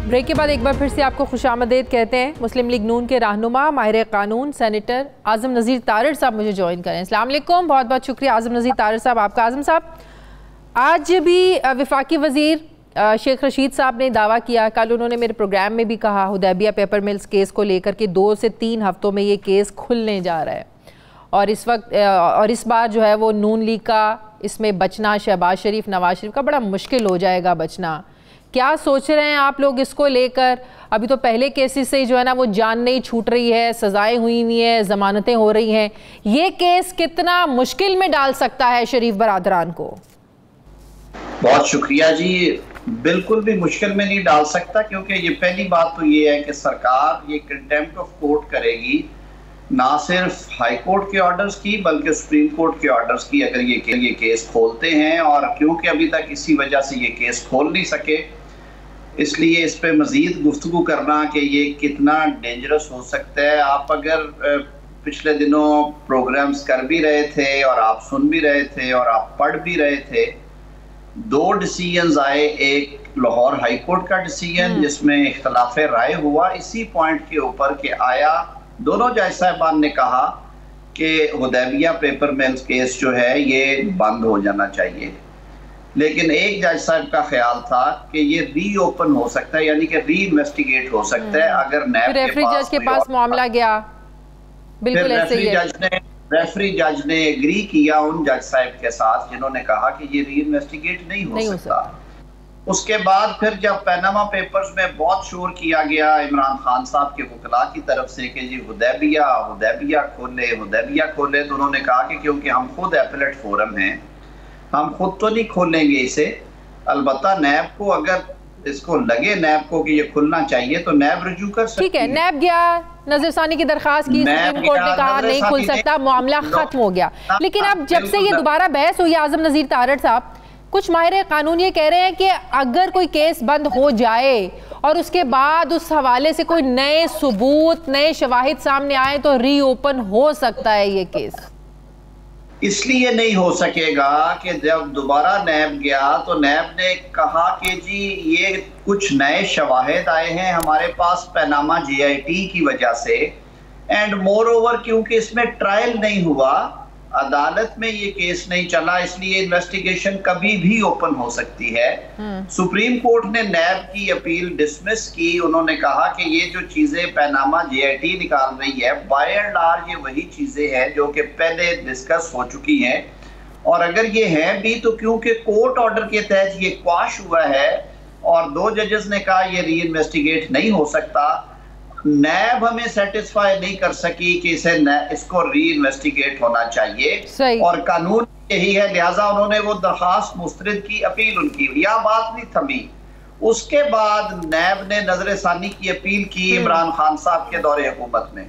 ब्रेक के बाद एक बार फिर से आपको खुशामदीद कहते हैं। मुस्लिम लीग नून के रहनुमा माहिर कानून सेनेटर आज़म नज़ीर तारड़ साहब मुझे ज्वाइन करें। अस्सलाम वालेकुम, बहुत बहुत शुक्रिया आज़म नज़ीर तारड़ साहब आपका। आज़म साहब, आज भी वफाकी वज़ीर शेख रशीद साहब ने दावा किया, कल उन्होंने मेरे प्रोग्राम में भी कहा, हुदैबिया पेपर मिल्स केस को लेकर के 2 से 3 हफ्तों में ये केस खुलने जा रहा है और इस वक्त और इस बार जो है वो नून लीग का इसमें बचना, शहबाज शरीफ, नवाज शरीफ का बड़ा मुश्किल हो जाएगा बचना। क्या सोच रहे हैं आप लोग इसको लेकर? अभी तो पहले केसेस से जो है ना वो जान नहीं छूट रही है, सजाएं हुई हैं, जमानतें हो रही हैं। ये केस कितना मुश्किल में डाल सकता है शरीफ बरादरान को? बहुत शुक्रिया जी। बिल्कुल भी मुश्किल में नहीं डाल सकता, क्योंकि ये पहली बात तो ये है कि सरकार ये कंटेम्प्ट ऑफ कोर्ट करेगी ना सिर्फ हाई कोर्ट के ऑर्डर्स की बल्कि सुप्रीम कोर्ट के ऑर्डर्स की, अगर ये केस खोलते हैं। और क्योंकि अभी तक इसी वजह से ये केस खोल नहीं सके, इसलिए इस पे मजीद गुफ्तगू करना कि ये कितना डेंजरस हो सकता है। आप अगर पिछले दिनों प्रोग्राम्स कर भी रहे थे और आप सुन भी रहे थे और आप पढ़ भी रहे थे, 2 डिसीजंस आए। एक लाहौर हाई कोर्ट का डिसीजन जिसमें इख्तलाफ राय हुआ इसी पॉइंट के ऊपर कि आया दोनों जज साहिबान ने कहा कि हुदैबिया पेपर मिल्स केस जो है ये बंद हो जाना चाहिए, लेकिन एक जज साहब का ख्याल था कि ये रीओपन हो सकता है, यानी कि री इन्वेस्टिगेट हो सकता है अगर नैब के पास मामला गया। बिल्कुल ऐसे ही है। रेफरी जज ने एग्री किया उन जज साहब के साथ जिन्होंने कहा कि ये री इन्वेस्टिगेट नहीं हो सकता। उसके बाद फिर जब पैनामा पेपर्स में बहुत शोर किया गया इमरान खान साहब के वकला की तरफ से कि जी हुदैबिया खोले, तो उन्होंने कहा कि क्योंकि हम खुद एपलेट फोरम हैं, हम खुद तो नहीं खोलेंगे इसे, अलबत्ता नैब को अगर इसको लगे नैब को कि ये खुलना चाहिए तो नैब रजू कर सकती है। ठीक है, नैब गया, नजरसानी की दरखास्त की, सुप्रीम कोर्ट ने कहा नहीं खुल सकता, मामला खत्म हो गया। लेकिन अब जब से ये दोबारा बहस हुई आज़म नज़ीर तारड़ साहब, कुछ माहिर कानून ये कह रहे हैं कि अगर कोई केस बंद हो जाए और उसके बाद उस हवाले से कोई नए सबूत, नए शवाहिद सामने आए तो रीओपन हो सकता है ये केस। इसलिए नहीं हो सकेगा कि जब दोबारा नैब गया तो नैब ने कहा कि जी ये कुछ नए शवाहिद आए हैं हमारे पास पैनामा GIT की वजह से, एंड मोर ओवर क्योंकि इसमें ट्रायल नहीं हुआ, अदालत में ये केस नहीं चला, इसलिए इन्वेस्टिगेशन कभी भी ओपन हो सकती है। सुप्रीम कोर्ट ने नैब की अपील डिसमिस की। उन्होंने कहा कि ये जो चीजें पैनामा GIT निकाल रही है बाय एंड लार्ज ये वही चीजें हैं जो कि पहले डिस्कस हो चुकी हैं, और अगर ये हैं भी तो क्योंकि कोर्ट ऑर्डर के तहत ये क्वाश हुआ है और 2 जजेस ने कहा ये री इन्वेस्टिगेट नहीं हो सकता, नैब हमें सेटिस्फाई नहीं कर सकी कि इसको री इन्वेस्टिगेट होना चाहिए और कानून यही है, लिहाजा उन्होंने वो दरखास्त मुस्तरद की, अपील उनकी, यह बात नहीं थमी। उसके बाद नैब ने नजरसानी की अपील की इमरान खान साहब के दौरे हुकूमत में,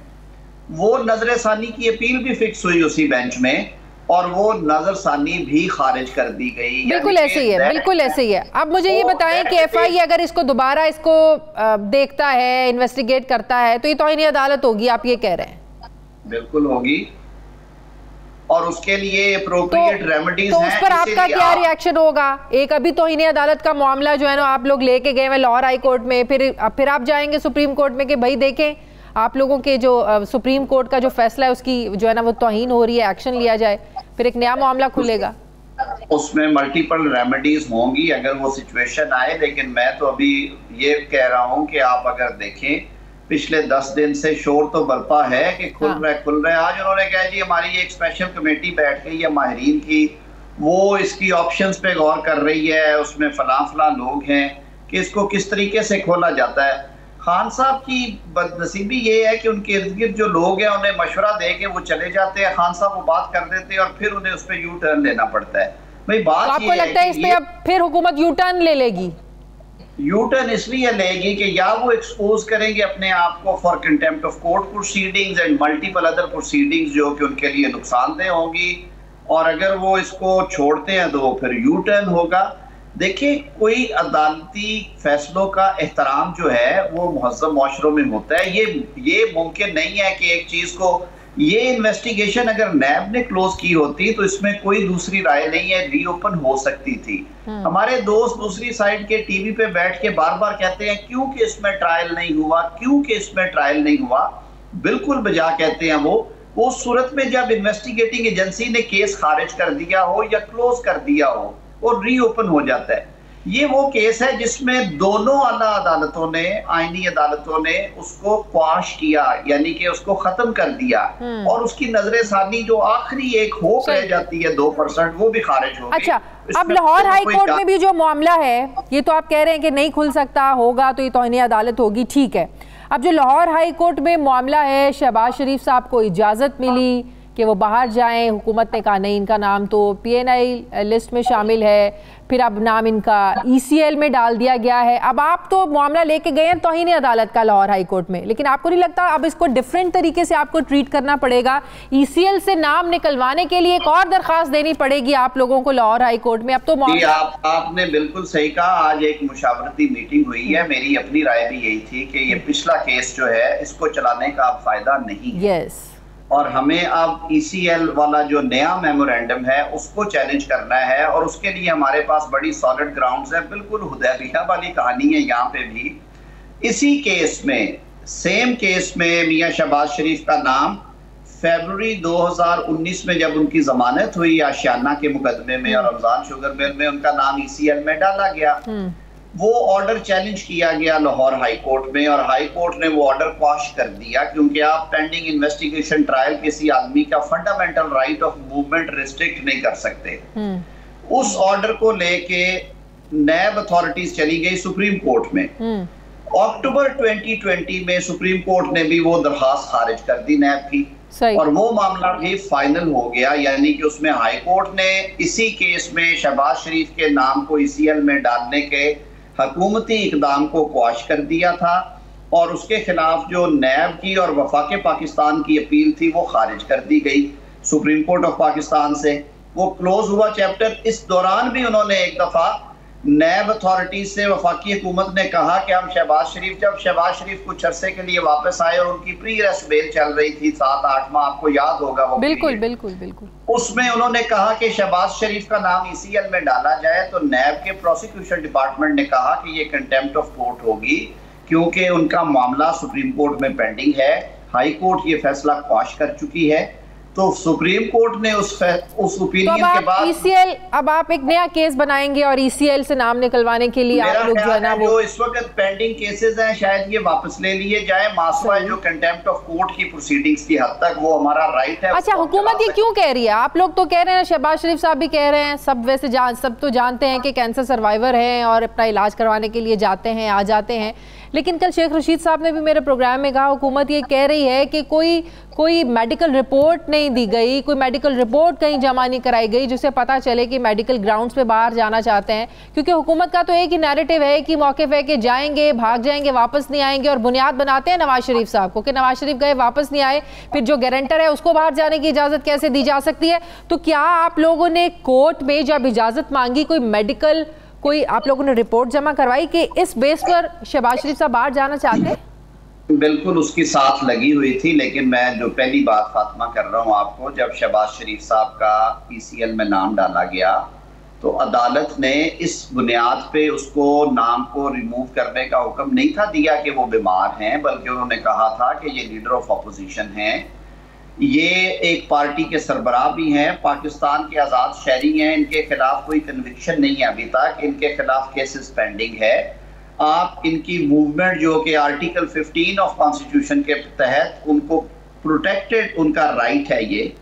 वो नजरसानी की अपील भी फिक्स हुई उसी बेंच में और वो नजरसानी भी खारिज कर दी गई। बिल्कुल ऐसे ही है, बिल्कुल ऐसे ही है। अब मुझे ये बताएं कि FI अगर इसको दोबारा इसको देखता है, इन्वेस्टिगेट करता है तो ये तौहीन अदालत होगी, आप ये कह रहे हैं? बिल्कुल होगी और उसके लिए एप्रोप्रिएट रेमेडीज हैं। तो उस पर आपका क्या रिएक्शन होगा? एक अभी तौहीन अदालत का मामला जो है ना आप लोग लेके गए हैं लाहौर हाई कोर्ट में, फिर आप जाएंगे सुप्रीम कोर्ट में कि भाई देखें आप लोगों के जो सुप्रीम कोर्ट का जो फैसला है उसकी जो है ना वो तौहीन हो रही है, एक्शन लिया जाए, फिर एक नया मामला खुलेगा। उसमें मल्टीपल रेमेडीज होंगी अगर वो सिचुएशन आए, लेकिन मैं तो अभी ये कह रहा हूँ कि आप अगर देखें पिछले 10 दिन से शोर तो बरपा है कि खुल रहा है। आज उन्होंने कहा जी हमारी एक स्पेशल कमेटी बैठ गई है माहिरीन की, वो इसकी ऑप्शंस पे गौर कर रही है, उसमें फला लोग हैं कि इसको किस तरीके से खोला जाता है। खान साहब की बदनसीबी ये है कि उनके इर्द गिर्द जो लोग हैं उन्हें मशवरा दे के वो चले जाते हैं, खान साहब वो बात कर देते हैं और फिर उन्हें उस पर यू टर्न लेना पड़ता है। भाई बात आपको लगता है इस पे अब फिर हुकूमत यू टर्न ले लेगी? यू टर्न इसलिए लेगी कि या वो एक्सपोज करेंगे अपने आप को for contempt of court proceedings and multiple other proceedings जो कि उनके लिए नुकसानदेह होंगी, और अगर वो इसको छोड़ते हैं तो फिर यू टर्न होगा। देखिए कोई अदालती फैसलों का एहतराम जो है वो मुहज़्ज़म मुआशरों में होता है। ये मुमकिन नहीं है कि एक चीज को ये इन्वेस्टिगेशन अगर नैब ने क्लोज की होती तो इसमें कोई दूसरी राय नहीं है, रीओपन हो सकती थी। हमारे दोस्त दूसरी साइड के टीवी पे बैठ के बार बार कहते हैं क्यों कि इसमें ट्रायल नहीं हुआ, क्यों कि इसमें ट्रायल नहीं हुआ। बिल्कुल बजा कहते हैं वो उस सूरत में जब इन्वेस्टिगेटिंग एजेंसी ने केस खारिज कर दिया हो या क्लोज कर दिया हो और रीओपन हो जाता है। ये वो केस है जिसमें दोनों आला अदालतों ने, आईनी अदालतों ने उसको क्वाश किया, यानी कि उसको खत्म कर दिया और उसकी नजरे सानी जो आखिरी एक होप रह जाती है 2%, वो भी खारिज हो गई। अच्छा, अब लाहौर हाई कोर्ट में भी जो मामला है, ये तो आप कह रहे हैं कि नहीं खुल सकता, होगा तो ये तौहीन अदालत होगी, ठीक है। अब जो लाहौर हाई कोर्ट में मामला है, शहबाज शरीफ साहब को इजाज़त मिली कि वो बाहर जाएं, हुकूमत ने कहा नहीं इनका नाम तो PNI लिस्ट में शामिल है, फिर अब नाम इनका ECL में डाल दिया गया है। अब आप तो मामला लेके गए हैं तौहीन अदालत का लाहौर हाई कोर्ट में, लेकिन आपको नहीं लगता अब इसको डिफरेंट तरीके से आपको ट्रीट करना पड़ेगा? ECL से नाम निकलवाने के लिए एक और दरखास्त देनी पड़ेगी आप लोगों को लाहौर हाई कोर्ट में? अब तो आपने बिल्कुल सही कहा। आज एक मुशावरती मीटिंग हुई है, मेरी अपनी राय भी यही थी कि ये पिछला केस जो है इसको चलाने का अब फायदा नहीं है। और हमें अब ECL वाला जो नया मेमोरेंडम है उसको चैलेंज करना है और उसके लिए हमारे पास बड़ी सॉलिड ग्राउंड्स है। बिल्कुल हुदैबिया वाली कहानी है यहाँ पे भी। इसी केस में, सेम केस में मियां शहबाज शरीफ का नाम फरवरी 2019 में जब उनकी जमानत हुई आशियाना के मुकदमे में और रमजान शुगर मिल में, उनका नाम ECL में डाला गया। वो ऑर्डर चैलेंज किया गया लाहौर हाई कोर्ट में और हाई कोर्ट ने वो ऑर्डर क्वाश कर दिया, क्योंकि आप पेंडिंग इन्वेस्टिगेशन ट्रायल किसी आदमी का fundamental right of movement restrict नहीं कर सकते। उस ऑर्डर को लेके नैब अथॉरिटीज चली गई सुप्रीम कोर्ट में। अक्टूबर 2020 में सुप्रीम कोर्ट ने भी वो दरखास्त खारिज कर दी नैब की और वो मामला भी फाइनल हो गया, यानी कि उसमें हाई कोर्ट ने इसी केस में शहबाज शरीफ के नाम को ECL में डालने के हुकूमती इकदाम को क्वाश कर दिया था और उसके खिलाफ जो नैब की और वफाक पाकिस्तान की अपील थी वो खारिज कर दी गई सुप्रीम कोर्ट ऑफ पाकिस्तान से। वो क्लोज हुआ चैप्टर। इस दौरान भी उन्होंने एक दफा नैब अथॉरिटी से वफाकी हुकूमत ने कहा कि हम जब शहबाज शरीफ कुछ अरसे के लिए वापस आए और उनकी प्री अरेस्ट बेल चल रही थी 7-8 माह, आपको याद होगा वो। बिल्कुल। उसमें उन्होंने कहा कि शहबाज शरीफ का नाम ECL में डाला जाए, तो नैब के प्रोसिक्यूशन डिपार्टमेंट ने कहा कि ये कंटेम्प्ट ऑफ कोर्ट होगी क्योंकि उनका मामला सुप्रीम कोर्ट में पेंडिंग है। हाई कोर्ट ये फैसला क्वाश कर चुकी है। तो सुप्रीम कोर्ट ने उस ओपिनियन के बाद ECL, अब आप एक नया केस बनाएंगे और ECL से नाम निकलवाने के लिए आप लोग जो है ना, वो जो इस वक्त पेंडिंग केसेस हैं शायद ये वापस ले लिए जाए। मासवा जो कंटेम्प्ट ऑफ कोर्ट की प्रोसीडिंग्स की हद तक वो हमारा राइट है। अच्छा, हुकूमत ये क्यों कह रही है? आप लोग तो कह रहे हैं, शहबाज शरीफ साहब भी कह रहे हैं, सब वैसे सब तो जानते हैं कि कैंसर सर्वाइवर हैं और अपना इलाज करवाने के लिए जाते हैं, आ जाते हैं, लेकिन कल शेख रशीद साहब ने भी मेरे प्रोग्राम में कहा हुकूमत ये कह रही है कि कोई मेडिकल रिपोर्ट नहीं दी गई, कोई मेडिकल रिपोर्ट कहीं जमा नहीं कराई गई जिससे पता चले कि मेडिकल ग्राउंड्स पे बाहर जाना चाहते हैं। क्योंकि हुकूमत का तो एक ही नैरेटिव है कि मौके पे के जाएंगे, भाग जाएंगे, वापस नहीं आएंगे और बुनियाद बनाते हैं नवाज शरीफ साहब को कि नवाज शरीफ गए वापस नहीं आए, फिर जो गारंटर है उसको बाहर जाने की इजाज़त कैसे दी जा सकती है? तो क्या आप लोगों ने कोर्ट में जब इजाज़त मांगी कोई मेडिकल, कोई आप लोगों ने रिपोर्ट जमा करवाई कि इस बेस पर शहबाज शरीफ साहब बाहर जाना चाहते हैं? बिल्कुल उसकी साथ लगी हुई थी, लेकिन मैं जो पहली बात फातिमा कर रहा हूँ आपको, जब शहबाज शरीफ साहब का ECL में नाम डाला गया तो अदालत ने इस बुनियाद पे उसको नाम को रिमूव करने का हुक्म नहीं था दिया कि वो बीमार हैं, बल्कि उन्होंने कहा था कि ये लीडर ऑफ अपोजिशन हैं, ये एक पार्टी के सरबराह भी हैं, पाकिस्तान के आज़ाद शहरी हैं, इनके खिलाफ कोई कन्विक्शन नहीं है अभी तक, इनके खिलाफ केसेस पेंडिंग है। आप इनकी मूवमेंट जो कि आर्टिकल 15 ऑफ कॉन्स्टिट्यूशन के तहत उनको प्रोटेक्टेड उनका राइट है, ये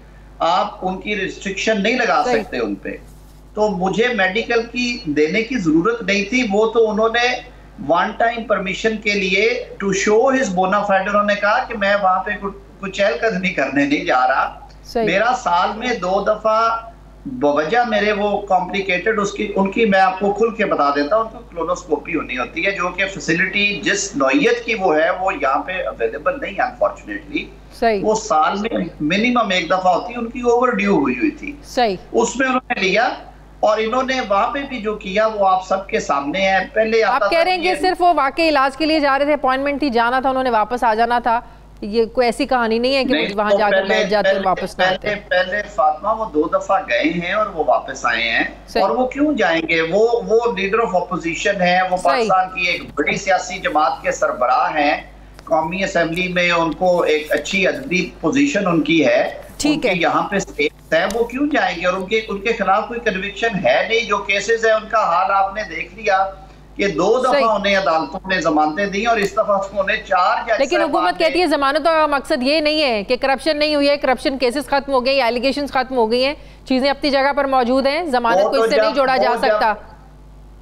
आप उनकी रिस्ट्रिक्शन नहीं लगा सकते उन पे। तो मुझे मेडिकल की देने की जरूरत नहीं थी, वो तो उन्होंने वन टाइम परमिशन के लिए टू शो हिज बोनाफाइड उन्होंने कहा कि मैं वहां पे कुछ चहलकदमी करने नहीं जा रहा। मेरा साल में 2 दफा बवजह मेरे वो कॉम्प्लिकेटेड उनकी मैं आपको खुल के बता देता हूँ, उनको क्लोनोस्कोपी होनी होती है जो कि फैसिलिटी जिस नौयत की वो है वो यहाँ पे अवेलेबल नहीं है अनफॉर्चुनेटली। वो साल में मिनिमम 1 दफा होती है, उनकी ओवर ड्यू हुई थी, उसमें उन्होंने लिया और इन्होंने वहाँ पे भी जो किया वो आप सबके सामने है। पहले आप कह रहे हैं कि सिर्फ वो वाकई इलाज के लिए जा रहे थे, अपॉइंटमेंट थी, जाना था, उन्होंने वापस आ जाना था, ये कोई ऐसी कहानी नहीं है कि वो वहां जाकर बैठ जाते हैं वापस ना आते। पहले फातिमा वो 2 दफा गए हैं और वो वापस आए हैं, और वो क्यों जाएंगे? वो लीडर ऑफ अपोजिशन है, वो पाकिस्तान की एक बड़ी सियासी जमात के सरबराह हैं, कौमी असेंबली में उनको एक अच्छी अदबी पोजीशन उनकी है, ठीक है, यहाँ पे स्टेट्स है, वो क्यों जाएंगे? और उनके खिलाफ कोई कन्विक्शन है नहीं। जो केसेस है उनका हाल आपने देख लिया कि 2 दफा उन्हें अदालतों ने जमानतें दी और इस दफा उन्हें 4 जज। लेकिन हुकूमत कहती है जमानतों का मकसद ये नहीं है कि करप्शन नहीं हुई है, करप्शन केसेस खत्म हो गए, एलिगेशंस खत्म हो गई हैं, चीजें अपनी जगह पर मौजूद हैं, जमानत को इससे नहीं जोड़ा जा सकता।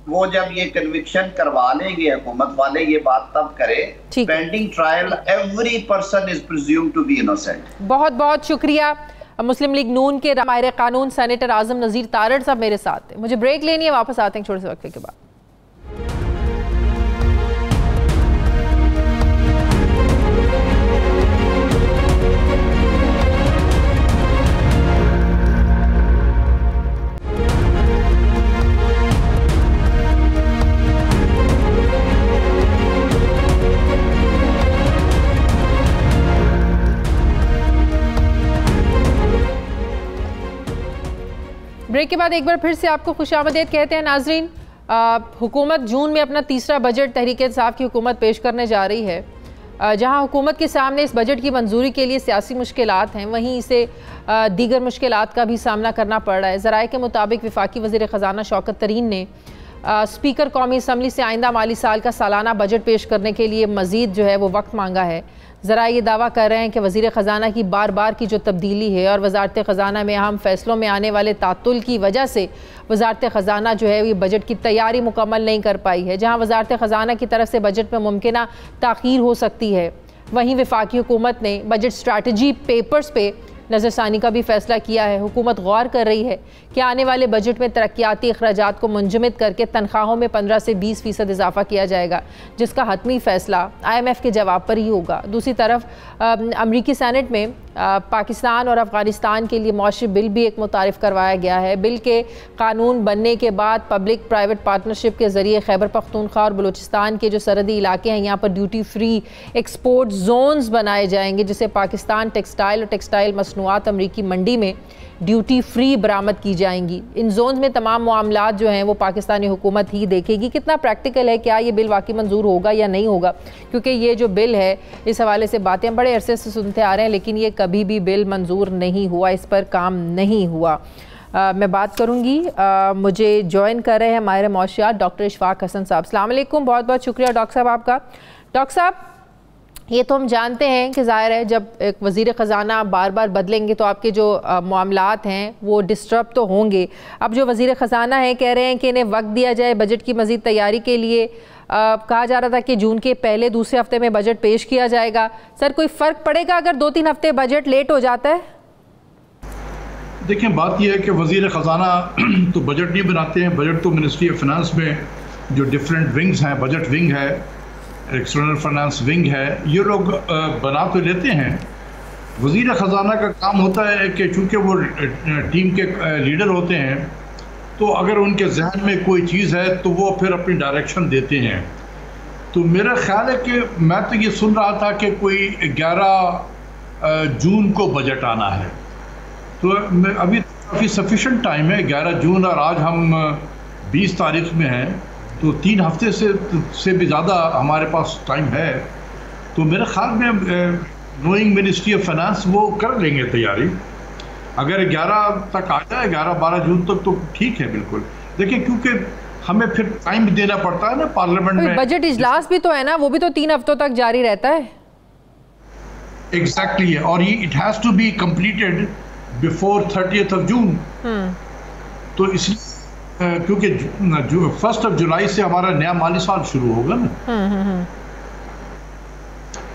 वो जब ये कन्विक्शन करवा लेंगे हुकूमत वाले, ये बात तब करे। Pending trial every person is presumed to be innocent. बहुत बहुत शुक्रिया। मुस्लिम लीग नून के माहिर कानून सेनेटर आजम नज़ीर तारड़ साहब मेरे साथ थे। मुझे ब्रेक लेनी है, वापस आते हैं छोटे से वक्फे के बाद। ब्रेक के बाद एक बार फिर से आपको खुशामदीद कहते हैं नाजरीन। हुकूमत जून में अपना तीसरा बजट तहरीक इंसाफ की हुकूमत पेश करने जा रही है। जहां हुकूमत के सामने इस बजट की मंजूरी के लिए सियासी मुश्किलात हैं, वहीं इसे दीगर मुश्किलात का भी सामना करना पड़ रहा है। ज़राए के मुताबिक वफाकी वज़ीर ख़जाना शौकत तरीन ने स्पीकर कौमी असम्बली से आइंदा माली साल का सालाना बजट पेश करने के लिए मज़ीद जो है वो वक्त मांगा है। ज़रा ये दावा कर रहे हैं कि वज़ीर ख़जाना की बार बार की जो तब्दीली है और वज़ारत ख़जाना में अहम फ़ैसलों में आने वाले तातुल की वजह से वज़ारत ख़जाना जो है ये बजट की तैयारी मुकम्मल नहीं कर पाई है। जहाँ वज़ारत ख़जाना की तरफ से बजट में मुमकिना ताख़ीर हो सकती है, वहीं वफाकी हुकूमत ने बजट स्ट्रैटजी पेपर्स पे नज़रसानी का भी फैसला किया है। हुकूमत गौर कर रही है कि आने वाले बजट में तरक्याती अखराजात को मुंजमद करके तनख्वाहों में 15 से 20% इजाफा किया जाएगा, जिसका हतमी फैसला IMF के जवाब पर ही होगा। दूसरी तरफ अमरीकी सेनेट में पाकिस्तान और अफ़गानिस्तान के लिए मौशी बिल भी एक मुतारिफ़ करवाया गया है। बिल के कानून बनने के बाद पब्लिक प्राइवेट पार्टनरशिप के ज़रिए खैबर पख्तूनख्वा और बलूचिस्तान के जो सरहदी इलाके हैं, यहाँ पर ड्यूटी फ्री एक्सपोर्ट जोन्स बनाए जाएंगे, जिससे पाकिस्तान टेक्सटाइल और टेक्सटाइल मसनूआत अमरीकी मंडी में ड्यूटी फ्री बरामद की जाएंगी। इन जोन्स में तमाम मामलात जो हैं वो पाकिस्तानी हुकूमत ही देखेगी। कितना प्रैक्टिकल है, क्या ये बिल वाकई मंजूर होगा या नहीं होगा, क्योंकि ये जो बिल है इस हवाले से बातें बड़े अरसे से सुनते आ रहे हैं, लेकिन ये कभी भी बिल मंजूर नहीं हुआ, इस पर काम नहीं हुआ। मैं बात करूँगी, मुझे ज्वाइन कर रहे हैं माहिर मौशियात डॉक्टर इशफाक हसन साहब। अस्सलाम वालेकुम, बहुत बहुत शुक्रिया डॉक्टर साहब आपका। डॉक्टर साहब, ये तो हम जानते हैं कि ज़ाहिर है जब एक वज़ीर ख़जाना बार बार बदलेंगे तो आपके जो मामलात हैं वो डिस्टर्ब तो होंगे। अब जो वज़ीर ख़जाना है कह रहे हैं कि इन्हें वक्त दिया जाए बजट की मज़ीद तैयारी के लिए। कहा जा रहा था कि जून के पहले दूसरे हफ्ते में बजट पेश किया जाएगा। सर, कोई फ़र्क पड़ेगा अगर 2-3 हफ्ते बजट लेट हो जाता है? देखिए, बात यह है कि वज़ीर ख़जाना तो बजट नहीं बनाते हैं। बजट तो मिनिस्ट्री ऑफ फाइनेंस में जो डिफरेंट विंग्स हैं, बजट विंग है, एक्सटर्नल फाइनेंस विंग है, ये लोग बना तो लेते हैं। वज़ीर ख़जाना का काम होता है कि चूँकि वो टीम के लीडर होते हैं, तो अगर उनके जहन में कोई चीज़ है तो वो फिर अपनी डायरेक्शन देते हैं। तो मेरा ख्याल है कि मैं तो ये सुन रहा था कि कोई 11 जून को बजट आना है, तो अभी काफ़ी सफिशेंट टाइम है। 11 जून और आज हम 20 तारीख में हैं, तो 3 हफ्ते से भी ज़्यादा हमारे पास टाइम है। तो मेरे ख्याल में नोइंग मिनिस्ट्री ऑफ फाइनेंस वो कर लेंगे तैयारी। अगर 11 तक आ जाए, 11-12 जून तक, तो ठीक है बिल्कुल। देखिए, क्योंकि हमें फिर टाइम देना पड़ता है ना पार्लियामेंट में। बजट इजलास भी तो है ना, वो भी तो 3 हफ्तों तक जारी रहता है। एग्जैक्टली है, और ये it has to be completed before 30th of June. तो इसलिए क्योंकि 1st of जुलाई से हमारा नया माली साल शुरू होगा ना।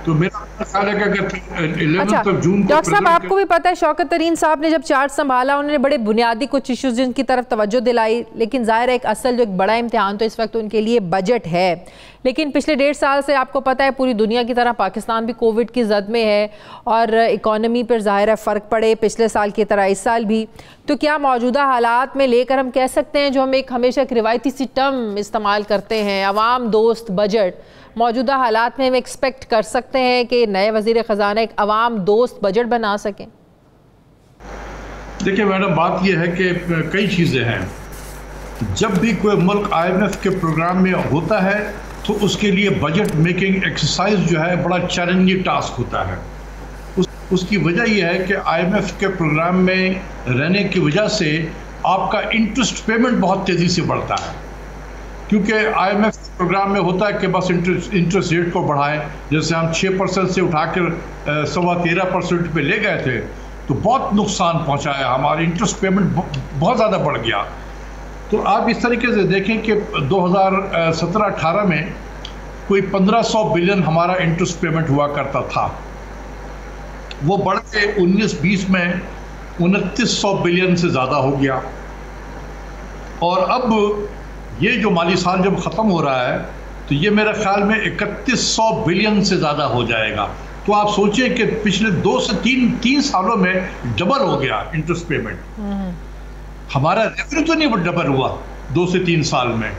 तो मेरा ख्याल है कि अगर 11th of जून को डॉक्टर साहब, आपको भी पता है शौकत तरीन साहब ने जब चार्ज संभाला उन्होंने बड़े बुनियादी कुछ इश्यूज जिनकी तरफ तवज्जो दिलाई, लेकिन जाहिर है एक असल जो एक बड़ा इम्तिहान तो इस वक्त उनके लिए बजट है। लेकिन पिछले 1.5 साल से आपको पता है पूरी दुनिया की तरह पाकिस्तान भी कोविड की जद में है और इकॉनमी पर जाहिर है फ़र्क पड़े पिछले साल की तरह इस साल भी। तो क्या मौजूदा हालात में लेकर हम कह सकते हैं, जो हम एक हमेशा एक रिवायती सी टर्म इस्तेमाल करते हैं, अवाम दोस्त बजट, मौजूदा हालात में हम एक्सपेक्ट कर सकते हैं कि नए वज़ीर ख़जाना एक अवाम दोस्त बजट बना सकें? देखिए मैडम, बात यह है कि कई चीज़ें हैं। जब भी कोई मुल्क IMF के प्रोग्राम में होता है तो उसके लिए बजट मेकिंग एक्सरसाइज जो है बड़ा चैलेंजिंग टास्क होता है। उसकी वजह यह है कि IMF के प्रोग्राम में रहने की वजह से आपका इंटरेस्ट पेमेंट बहुत तेज़ी से बढ़ता है, क्योंकि IMF प्रोग्राम में होता है कि बस इंटरेस्ट रेट को बढ़ाएं। जैसे हम 6% से उठाकर 13.25% पे ले गए थे तो बहुत नुकसान पहुंचा है, हमारी इंटरेस्ट पेमेंट बहुत ज़्यादा बढ़ गया। तो आप इस तरीके से देखें कि 2017-18 में कोई 1500 बिलियन हमारा इंटरेस्ट पेमेंट हुआ करता था, वो बढ़ के 19-20 में 2900 बिलियन से ज़्यादा हो गया। और अब ये जो माली साल जब ख़त्म हो रहा है तो ये मेरे ख्याल में 3100 बिलियन से ज़्यादा हो जाएगा। तो आप सोचें कि पिछले 2 से 3 सालों में डबल हो गया इंटरेस्ट पेमेंट। हमारा रेवेन्यू तो नहीं डबल हुआ 2 से 3 साल में।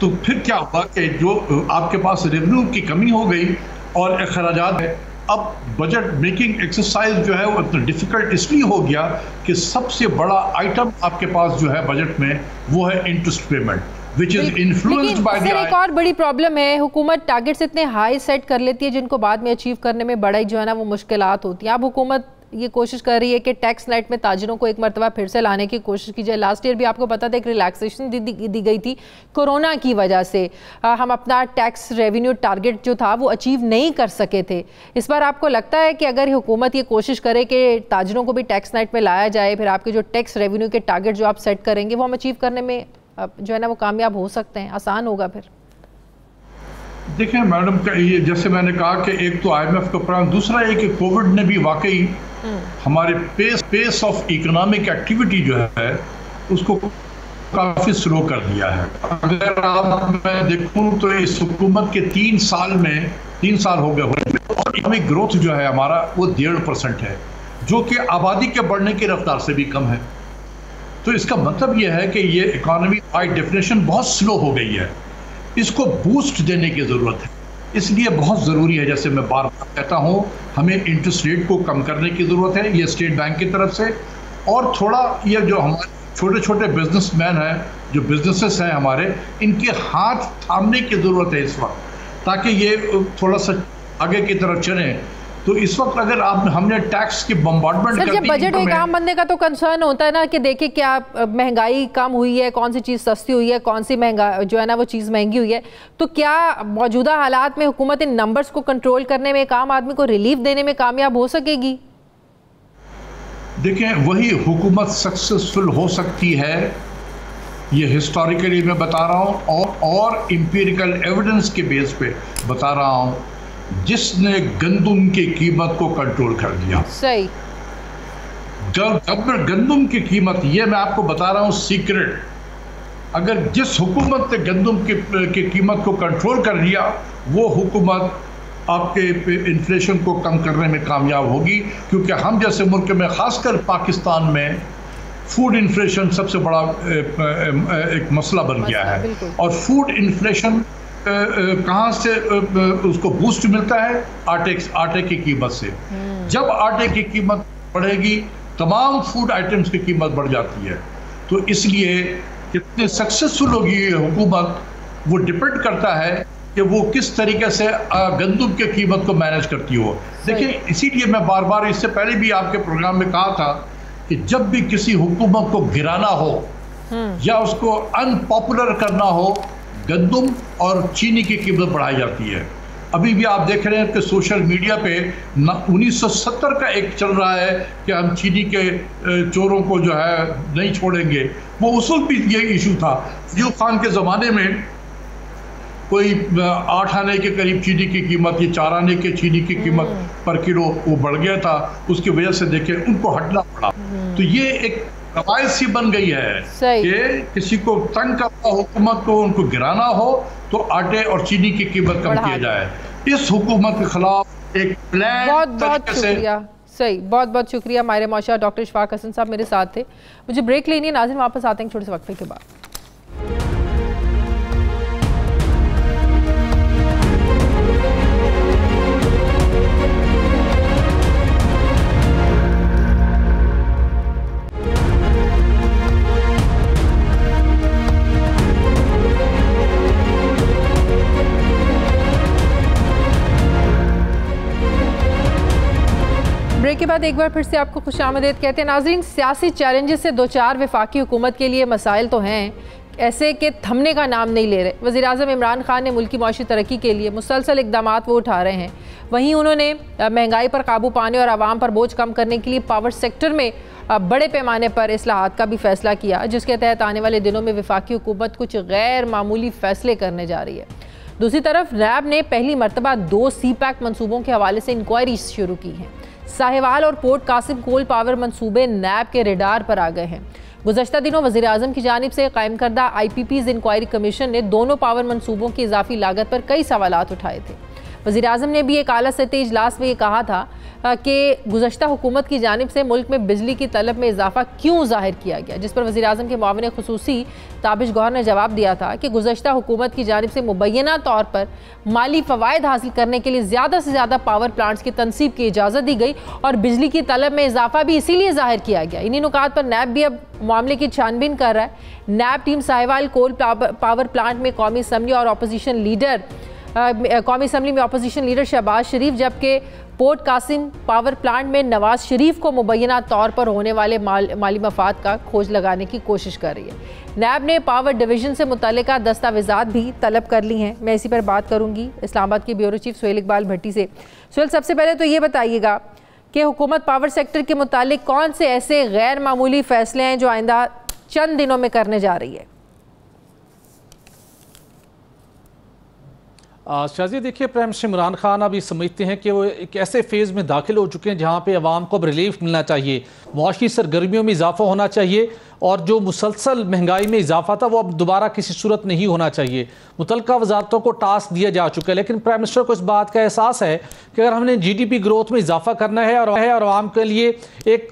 तो फिर क्या हुआ कि जो आपके पास रेवेन्यू की कमी हो गई और अखराजात है। अब बजट मेकिंग एक्सरसाइज जो है वो इतना डिफिकल्ट इसलिए हो गया कि सबसे बड़ा आइटम आपके पास जो है बजट में वो है interest payment, which is influenced by the. एक और बड़ी प्रॉब्लम है, हुकूमत टारगेट्स इतने हाई सेट कर लेती है जिनको बाद में अचीव करने में बड़ा जो है ना वो मुश्किलात होती हैं। अब हुकूमत ये कोशिश कर रही है कि टैक्स नेट में ताजिरों को एक मरतबा फिर से लाने की कोशिश की जाए। लास्ट ईयर भी आपको पता था एक रिलैक्सेशन दी गई थी कोरोना की वजह से, हम अपना टैक्स रेवेन्यू टारगेट जो था वो अचीव नहीं कर सके थे। इस बार आपको लगता है कि अगर हुकूमत ये कोशिश करे कि ताजिरों को भी टैक्स नेट में लाया जाए, फिर आपके जो टैक्स रेवेन्यू के टारगेट जो आप सेट करेंगे वो हम अचीव करने में जो है ना वो कामयाब हो सकते हैं, आसान होगा? फिर देखिए मैडम, ये जैसे मैंने कहा कि एक तो IMF का प्लान, दूसरा है कि कोविड ने भी वाकई हमारे पेस ऑफ इकोनॉमिक एक्टिविटी जो है उसको काफ़ी स्लो कर दिया है। अगर आप मैं देखूं तो इस हुकूमत के 3 साल हो गए और इकोनॉमिक ग्रोथ जो है हमारा वो 1.5% है, जो कि आबादी के बढ़ने की रफ्तार से भी कम है। तो इसका मतलब यह है कि ये इकोनॉमी बाय डेफिनेशन बहुत स्लो हो गई है, इसको बूस्ट देने की ज़रूरत है। इसलिए बहुत ज़रूरी है, जैसे मैं बार बार कहता हूँ, हमें इंटरेस्ट रेट को कम करने की ज़रूरत है, ये स्टेट बैंक की तरफ से। और थोड़ा ये जो हमारे छोटे छोटे बिजनेसमैन हैं, जो बिजनेसेस हैं हमारे, इनके हाथ थामने की ज़रूरत है इस वक्त, ताकि ये थोड़ा सा आगे की तरफ चलें। तो इस वक्त अगर हमने टैक्स की बम्बार्डमेंट कर दी, जब बजट एक आम बंदे का तो कंसर्न होता है ना कि देखिए क्या महंगाई कम हुई है, कौन सी चीज़ सस्ती हुई है, कौन सी महंगा जो है ना वो चीज़ महंगी हुई है। तो क्या मौजूदा हालात में हुकूमत इन नंबर्स को कंट्रोल करने में, एक आम आदमी को रिलीफ देने में कामयाब हो सकेगी? देखिए, वही हुकूमत सक्सेसफुल हो सकती है, ये हिस्टोरिकली मैं बता रहा हूँ और एम्पिरिकल एविडेंस के बेस पे बता रहा हूँ, जिसने गंदुम की कीमत को कंट्रोल कर दिया। सही। जब गंदुम की कीमत, ये मैं आपको बता रहा हूँ सीक्रेट, अगर जिस हुकूमत ने गंदुम की कीमत को कंट्रोल कर लिया, वो हुकूमत आपके इन्फ्लेशन को कम करने में कामयाब होगी। क्योंकि हम जैसे मुल्क में, ख़ासकर पाकिस्तान में, फूड इन्फ्लेशन सबसे बड़ा एक मसला बन गया है। और फूड इन्फ्लेशन कहाँ से उसको बूस्ट मिलता है? आटे की कीमत से। जब आटे की कीमत बढ़ेगी, तमाम फूड आइटम्स की कीमत बढ़ जाती है। तो इसलिए कितने सक्सेसफुल होगी ये हुकूमत, वो डिपेंड करता है कि वो किस तरीके से गंदुम की कीमत को मैनेज करती हो। देखिए, इसीलिए मैं बार बार, इससे पहले भी आपके प्रोग्राम में कहा था कि जब भी किसी हुकूमत को गिराना हो या उसको अनपॉपुलर करना हो, गंदुम और चीनी की कीमत बढ़ाई जाती है। अभी भी आप देख रहे हैं कि सोशल मीडिया पे 1970 का एक चल रहा है कि हम चीनी के चोरों को जो है नहीं छोड़ेंगे। वो उस वक्त भी ये इशू था। अयूब खान के ज़माने में कोई 8 आने के करीब चीनी की कीमत, ये 4 आने के चीनी की कीमत पर किलो वो बढ़ गया था। उसकी वजह से देखें उनको हटना पड़ा। तो ये एक रवायत सी बन गई है कि किसी को तंग करना, हुकूमत को उनको गिराना हो तो आटे और चीनी की कीमत कम किया जाए। इस हुकूमत के खिलाफ एक प्लान। बहुत शुक्रिया। सही, बहुत बहुत शुक्रिया। माहिर मौशा डॉक्टर इशफाक हसन साहब मेरे साथ थे। मुझे ब्रेक लेनी है नाज़रीन, वापस आते हैं छोटे से वक्फे के बाद। ब्रेक के बाद एक बार फिर से आपको खुशामदीद कहते हैं। नाज़रीन, सियासी चैलेंजेस से दो चार वफाकी हुकूमत के लिए मसाइल तो हैं, ऐसे के थमने का नाम नहीं ले रहे। वज़ीर-ए-आज़म इमरान खान ने मुल्क की मौशी तरक्की के लिए मुसलसल इक़दाम वो उठा रहे हैं। वहीं उन्होंने महंगाई पर काबू पाने और आवाम पर बोझ कम करने के लिए पावर सेक्टर में बड़े पैमाने पर इस्लाहात का भी फैसला किया, जिसके तहत आने वाले दिनों में वफाकी हुकूमत कुछ गैर मामूली फ़ैसले करने जा रही है। दूसरी तरफ नैब ने पहली मरतबा 2 CPEC मनसूबों के हवाले से इंक्वायरी शुरू की हैं। साहिवाल और पोर्ट कासिम कोल पावर मनसूबे नैब के रेडार पर आ गए हैं। गुज़श्ता दिनों वज़ीर-ए-आज़म की जानिब से कायम करदा IPP's इंक्वायरी कमीशन ने दोनों पावर मनसूबों की इजाफी लागत पर कई सवालात उठाए थे। वज़ीर-ए-आज़म ने भी एक आला सतही इजलास में ये कहा था कि गुज़श्ता हुकूमत की जानिब से मुल्क में बिजली की तलब में इजाफा क्यों ज़ाहिर किया गया, जिस पर वज़ीर-ए-आज़म के मुआविन खुसूसी ताबिश गौहर ने जवाब दिया था कि गुज़श्ता हुकूमत की जानिब से मुबैना तौर पर माली फ़वाइद हासिल करने के लिए ज़्यादा से ज़्यादा पावर प्लांट्स की तनसीब की इजाज़त दी गई और बिजली की तलब में इजाफा भी इसीलिए ज़ाहिर किया गया। इन्हीं नुकात पर नैब भी अब मामले की छानबीन कर रहा है। NAB team Sahiwal coal power plant में कौमी असम्बली में अपोजिशन लीडर शहबाज शरीफ, जबकि पोर्ट कासिम पावर प्लांट में नवाज शरीफ को मुबैना तौर पर होने वाले माली मफाद का खोज लगाने की कोशिश कर रही है। नैब ने पावर डिवीजन से मुतल्लिका दस्तावेज़ात भी तलब कर ली हैं। मैं इसी पर बात करूंगी इस्लामाबाद के ब्यूरो चीफ सुहेल इकबाल भट्टी से। सुहेल, सबसे पहले तो ये बताइएगा कि हुकूमत पावर सेक्टर के मुतालिक कौन से ऐसे गैर मामूली फ़ैसले हैं जो आइंदा चंद दिनों में करने जा रही है? शाज़िया, देखिए, प्राइम मिनिस्टर इमरान खान अभी समझते हैं कि वो एक ऐसे फेज़ में दाखिल हो चुके हैं जहाँ पे अवाम को अब रिलीफ मिलना चाहिए, मुआशी सरगर्मियों में इजाफा होना चाहिए और जो मुसलसल महंगाई में इजाफा था वो अब दोबारा किसी सूरत नहीं होना चाहिए। मुतल्लिका वजारतों को टास्क दिया जा चुका है, लेकिन प्राइम मिनिस्टर को इस बात का एहसास है कि अगर हमने GDP ग्रोथ में इजाफा करना है और आवाम के लिए एक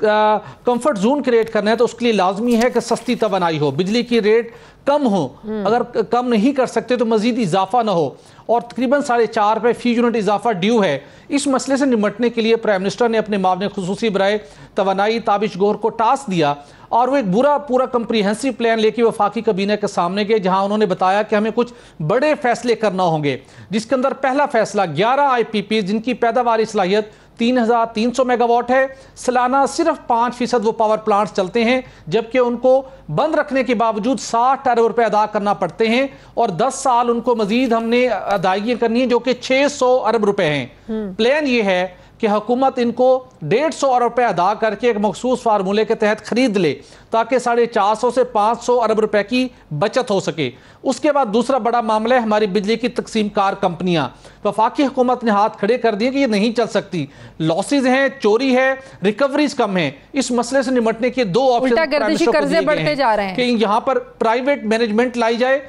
कम्फर्ट जोन क्रिएट करना है तो उसके लिए लाजमी है कि सस्ती तवानाई हो, बिजली की रेट कम हो। अगर कम नहीं कर सकते तो मजीद इजाफा ना हो और तकरीबन 4.5 रुपये फी यूनिट इजाफा ड्यू है। इस मसले से निपटने के लिए प्राइम मिनिस्टर ने अपने मामले खुसूसी बराए तवानाई ताबिश गौहर को टास्क दिया और वो एक पूरा कंप्रीहेंसिव प्लान लेके वफाकी काबीना के सामने गए, जहां उन्होंने बताया कि हमें कुछ बड़े फैसले करना होंगे, जिसके अंदर पहला फैसला 11 IPP जिनकी पैदावारी सलाहियत 3300 मेगावाट है, सालाना सिर्फ 5% वो पावर प्लांट्स चलते हैं, जबकि उनको बंद रखने के बावजूद 60 अरब रुपए अदा करना पड़ते हैं और 10 साल उनको मजीद हमने अदायगी करनी है जो कि 600 अरब रुपए हैं। प्लान ये है कि हुकूमत इनको 150 अरब रुपए अदा करके एक मखसूस फार्मूले के तहत खरीद ले ताकि 450 से 500 अरब रुपए की बचत हो सके। उसके बाद दूसरा बड़ा मामला है हमारी बिजली की तकसीम कार कंपनियां। वफाकी हुकूमत ने हाथ खड़े कर दिए कि ये नहीं चल सकती, लॉसेज हैं, चोरी है, रिकवरीज कम है। इस मसले से निपटने के 2 ऑप्शन कर्जे बढ़ते जा रहे हैं कि यहां पर प्राइवेट मैनेजमेंट लाई जाए,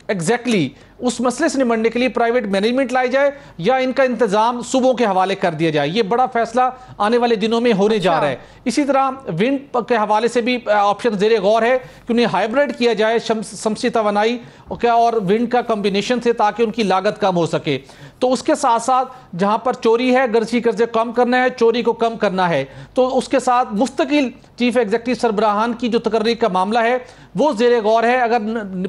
एग्जैक्टली उस मसले से निपटने के लिए प्राइवेट मैनेजमेंट लाई जाए या इनका इंतजाम सूबों के हवाले कर दिया जाए। ये बड़ा फैसला आने वाले दिनों में होने जा रहा है। इसी तरह विंड के हवाले से भी ऑप्शन ज़ेरे गौर है कि उन्हें हाइब्रिड किया जाए शमसी तवानाई और विंड का कॉम्बिनेशन से, ताकि उनकी लागत कम हो सके। तो उसके साथ साथ जहां पर चोरी है, कर्जे कम करना है, चोरी को कम करना है, तो उसके साथ मुस्तकिल चीफ एग्जीक्यूटिव सरबराहान की जो तकर्री का मामला है वो ज़ेरे गौर है। अगर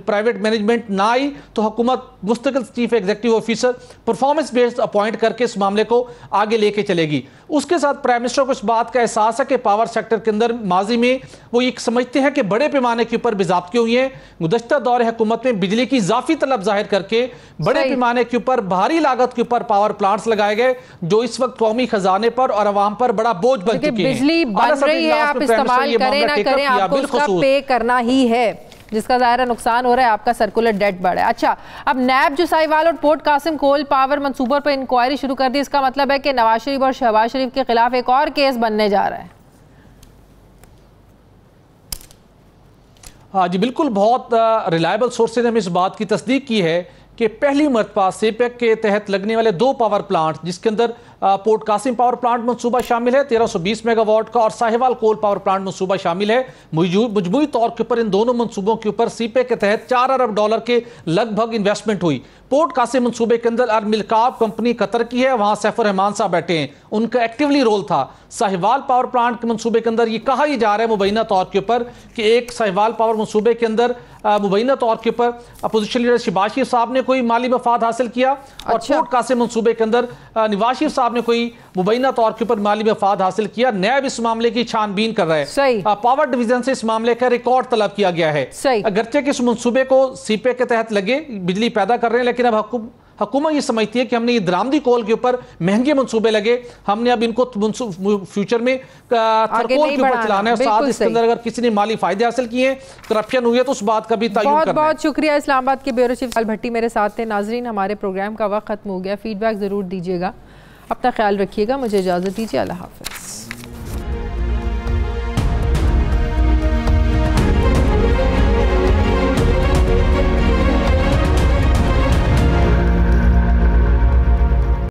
प्राइवेट मैनेजमेंट ना आई तो हुकूमत मुस्तकिल chief executive officer performance based appoint करके इस मामले को आगे लेके चलेगी। उसके साथ प्राइम मिनिस्टर को इस बात का एहसास है कि पावर सेक्टर के अंदर माजी में वो ये समझते हैं कि बड़े पैमाने के ऊपर बेज़ाब्ते हुए हैं। गुज़श्ता दौर हुकूमत में बिजली की इजाफी तलब जाहिर करके बड़े पैमाने के ऊपर भारी लागत के ऊपर पावर प्लांट्स लगाए गए जो इस वक्त कौमी खजाने पर और आवाम पर बड़ा बोझ बन चुके हैं। बिजली बन रही है, आप इस्तेमाल करें ना करें, आपको उसका पे करना ही है, जिसका ज़ाहिर नुकसान हो रहा है, आपका सर्कुलर डेट बढ़ा है। अच्छा, अब नैब जो साहिवाल और पोर्ट कासिम कोल पावर मंसूबों पर इंक्वायरी शुरू कर दी, इसका मतलब है कि नवाज शरीफ और शहबाज शरीफ के खिलाफ एक और केस बनने जा रहा है। हाँ जी बिल्कुल, बहुत रिलायबल सोर्सेज ने हमें इस बात की तस्दीक की है कि पहली मरतबा सीपेक के तहत लगने वाले 2 पावर प्लांट, जिसके अंदर पोर्ट कासिम पावर प्लांट मंसूबा शामिल है 1320 मेगावाट का और साहिवाल कोल पावर प्लांट मंसूबा शामिल है। मजमूई तौर के ऊपर इन दोनों मंसूबों के ऊपर सीपेक के तहत $4 अरब के लगभग इन्वेस्टमेंट हुई। पोर्ट कासिम मंसूबे के अंदर मिल्काब कंपनी कतर की है, वहां सैफुर रहमान साहब बैठे हैं, उनका एक्टिवली रोल था। साहिवाल पावर प्लांट के मंसूबे के अंदर ये कहा ही जा रहा है मुबैना तौर के ऊपर कि एक साहिवाल पावर मंसूबे के अंदर मुबैना तौर के ऊपर अपोजिशन लीडर शहबाज शरीफ साहब ने कोई माली मफाद हासिल किया और कोर्ट कासिम मंसूबे के अंदर नवाज शरीफ साहब ने कोई मुबैना तौर के ऊपर माली मफाद हासिल किया। नैब इस मामले की छानबीन कर रहे हैं, पावर डिवीजन से इस मामले का रिकॉर्ड तलब किया गया है। अगरचे कि इस मंसूबे को सीपे के तहत लगे, बिजली पैदा कर रहे हैं, लेकिन अब हुकूमत ये समझती है कि हमने ये दरामदी कोल के ऊपर महंगे मंसूबे लगे, हमने अब इनको फ्यूचर में थरकोल के ऊपर चलाना है। साथ इसके अंदर अगर किसी ने माली फायदे हासिल किए, करप्शन हुई है, तो उस बात का भी तयन करना है। बहुत बहुत शुक्रिया। इस्लामाबाद के ब्यूरो चीफ भट्टी मेरे साथ थे। नाजरीन, हमारे प्रोग्राम का वक्त खत्म हो गया। फीडबैक जरूर दीजिएगा, अपना ख्याल रखिएगा। मुझे इजाजत दीजिए। अल्लाह हाफिज।